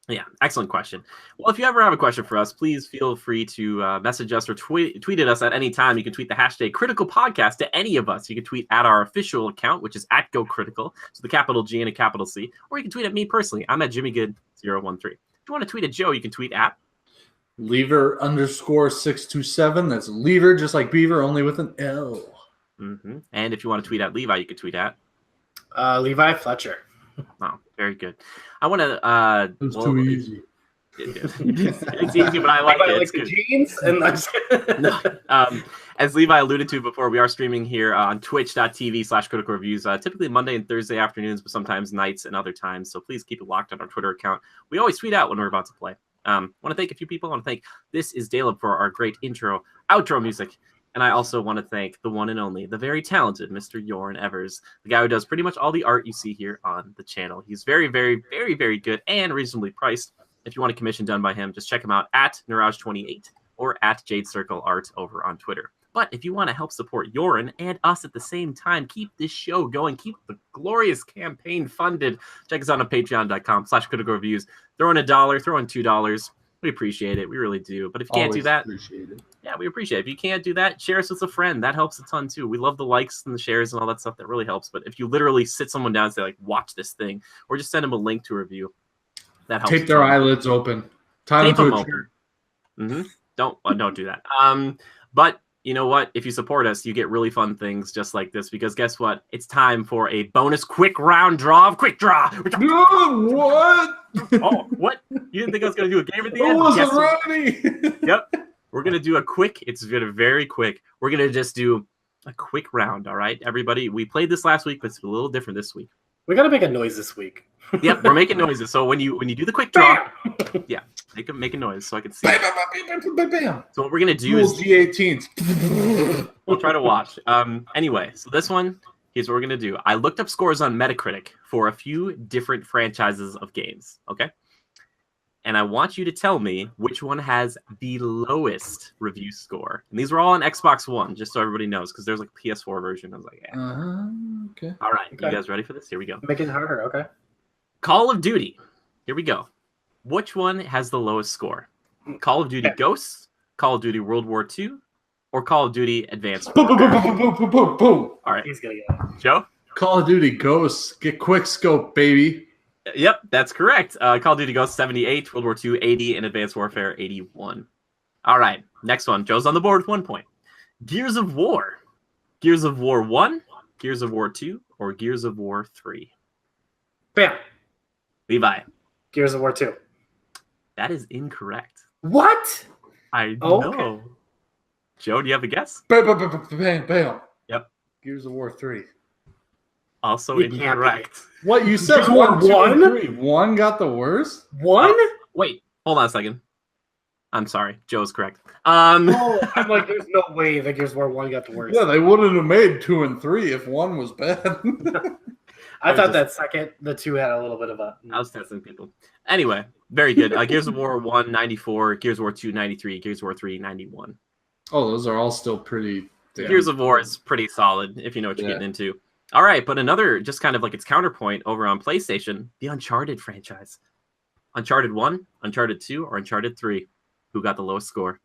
Yeah, excellent question. Well, if you ever have a question for us, please feel free to message us or tweet at us at any time. You can tweet the hashtag Critical Podcast to any of us. You can tweet at our official account, which is at GoCritical, so the capital G and a capital C, or you can tweet at me personally. I'm at JimmyGood013. If you want to tweet at Joe, you can tweet at Lever_627. That's Lever, just like Beaver, only with an L. Mm-hmm. And if you want to tweet at Levi, you can tweet at Levi Fletcher. Oh, very good. I want to. It's too easy. It's easy, but I like it. Like the jeans and as Levi alluded to before, we are streaming here on twitch.tv/critical reviews, typically Monday and Thursday afternoons, but sometimes nights and other times. So please keep it locked on our Twitter account. We always tweet out when we're about to play. I want to thank a few people. I want to thank This is Daleb for our great outro music. And I also want to thank the one and only, the very talented Mr. Jorn Evers, the guy who does pretty much all the art you see here on the channel. He's very, very, very, very good and reasonably priced. If you want a commission done by him, just check him out at Niraj28 or at Jade Circle Art over on Twitter. But if you want to help support Jorn and us at the same time, keep this show going, keep the glorious campaign funded, check us out on patreon.com/critical reviews. Throw in $1, throw in $2. We appreciate it. We really do. But if you can't do that, yeah, we appreciate it. If you can't do that, share us with a friend. That helps a ton too. We love the likes and the shares and all that stuff. That really helps. But if you literally sit someone down and say, like, watch this thing, or just send them a link to a review, that helps. Tape their eyelids open. Tie them to a tree. Mm-hmm. Don't do that. But you know what? If you support us, you get really fun things just like this. Because guess what? It's time for a bonus quick round draw of Quick Draw. What? Oh, what? You didn't think I was going to do a game at the end? I wasn't ready. Yep. We're going to do a quick. It's going to be very quick. We're going to just do a quick round. All right, everybody. We played this last week, but it's a little different this week. We got to make a noise this week. Yep, we're making noises. So when you do the quick draw, yeah, make a noise so I can see. Bam. So what we're gonna do is G18. We'll try to watch. Anyway, so this one, here's what we're gonna do. I looked up scores on Metacritic for a few different franchises of games. Okay, and I want you to tell me which one has the lowest review score. And these were all on Xbox One, just so everybody knows, because there's like a PS4 version. I was like, yeah. Okay. All right, okay. You guys ready for this? Here we go. Making it harder. Okay. Call of Duty. Here we go. Which one has the lowest score? Call of Duty Ghosts, Call of Duty World War II, or Call of Duty Advanced Warfare? Boom. All right. He's gonna get it. Joe? Call of Duty Ghosts. Get quick scope, baby. Yep, that's correct. Call of Duty Ghosts 78, World War II 80, and Advanced Warfare 81. All right, next one. Joe's on the board with 1 point. Gears of War. Gears of War 1, Gears of War 2, or Gears of War 3? Bam. Levi. Gears of War 2. That is incorrect. What? I know. Joe, do you have a guess? Bam. Yep. Gears of War 3. Also You can't incorrect. What you said? Gears of War 1, 2, and 1? 3. 1 got the worst. 1? Wait, hold on a second. I'm sorry. Joe's correct. Oh, I'm like, there's no way that Gears of War 1 got the worst. Yeah, they wouldn't have made 2 and 3 if 1 was bad. I thought the 2 had a little bit of a... I was testing people. Anyway, very good. Gears of War 1, 94. Gears of War 2, 93. Gears of War 3, 91. Oh, those are all still pretty... Gears of War is pretty solid, if you know what you're getting into. All right, but another, just kind of like its counterpoint over on PlayStation, the Uncharted franchise. Uncharted 1, Uncharted 2, or Uncharted 3? Who got the lowest score?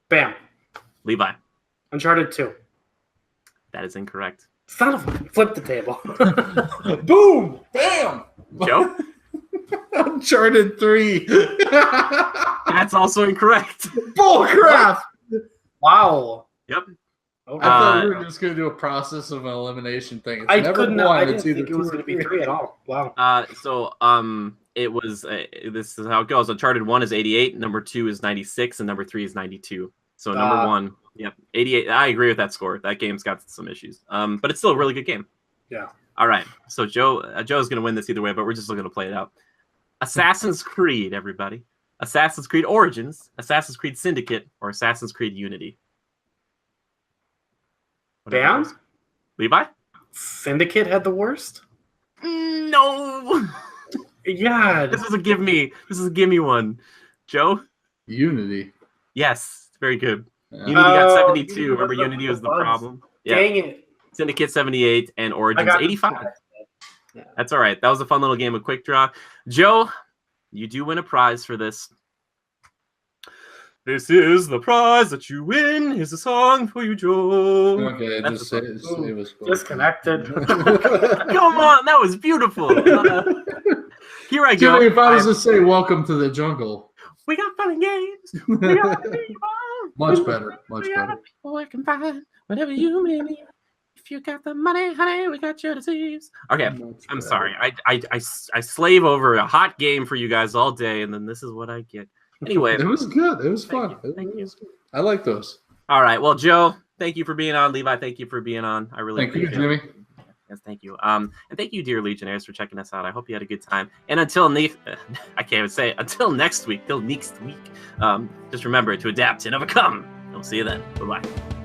Bam. Levi. Uncharted 2. That is incorrect. Son of a... Flip the table. Boom! Bam! Joe? Uncharted 3. That's also incorrect. Bull crap! Wow. Yep. Okay. I thought we were just going to do a process of an elimination thing. It's I never couldn't. one. I It's didn't either think it was 2 or going to be 3. 3 at all. Wow. It was, this is how it goes. Uncharted 1 is 88, number 2 is 96, and number 3 is 92. So number 1, yep, 88. I agree with that score. That game's got some issues. But it's still a really good game. Yeah. All right. So Joe's going to win this either way, but we're just looking to play it out. Assassin's Creed, everybody. Assassin's Creed Origins, Assassin's Creed Syndicate, or Assassin's Creed Unity? Bam? Levi? Syndicate had the worst? No. Yeah. This is a give me one. Joe? Unity. Yes. Very good. Yeah. Unity got 72. Unity Remember, was the Unity was the bugs. problem. Yeah. Dang it. Syndicate 78 and Origins 85. Yeah. That's all right. That was a fun little game of Quick Draw. Joe, you do win a prize for this. This is the prize that you win. Here's a song for you, Joe. Okay, That's just say it was cool. Disconnected. Come on, that was beautiful. Here I go. If I was to say welcome to the jungle. We got fun and games. We got people. Much better. Much We got better. people we can find whatever you may need. If you got the money, honey, we got your disease. Okay, Much I'm better. sorry. I slave over a hot game for you guys all day, and then this is what I get. Anyway, It was good. It was fun. Thank you. I like those. All right. Well, Joe, thank you for being on. Levi, thank you for being on. I really Thank you, appreciate it. Jimmy. Yes, thank you. And thank you, dear Legionnaires, for checking us out. I hope you had a good time. And until I can't even say it, until next week, just remember to adapt and overcome. We'll see you then. Bye-bye.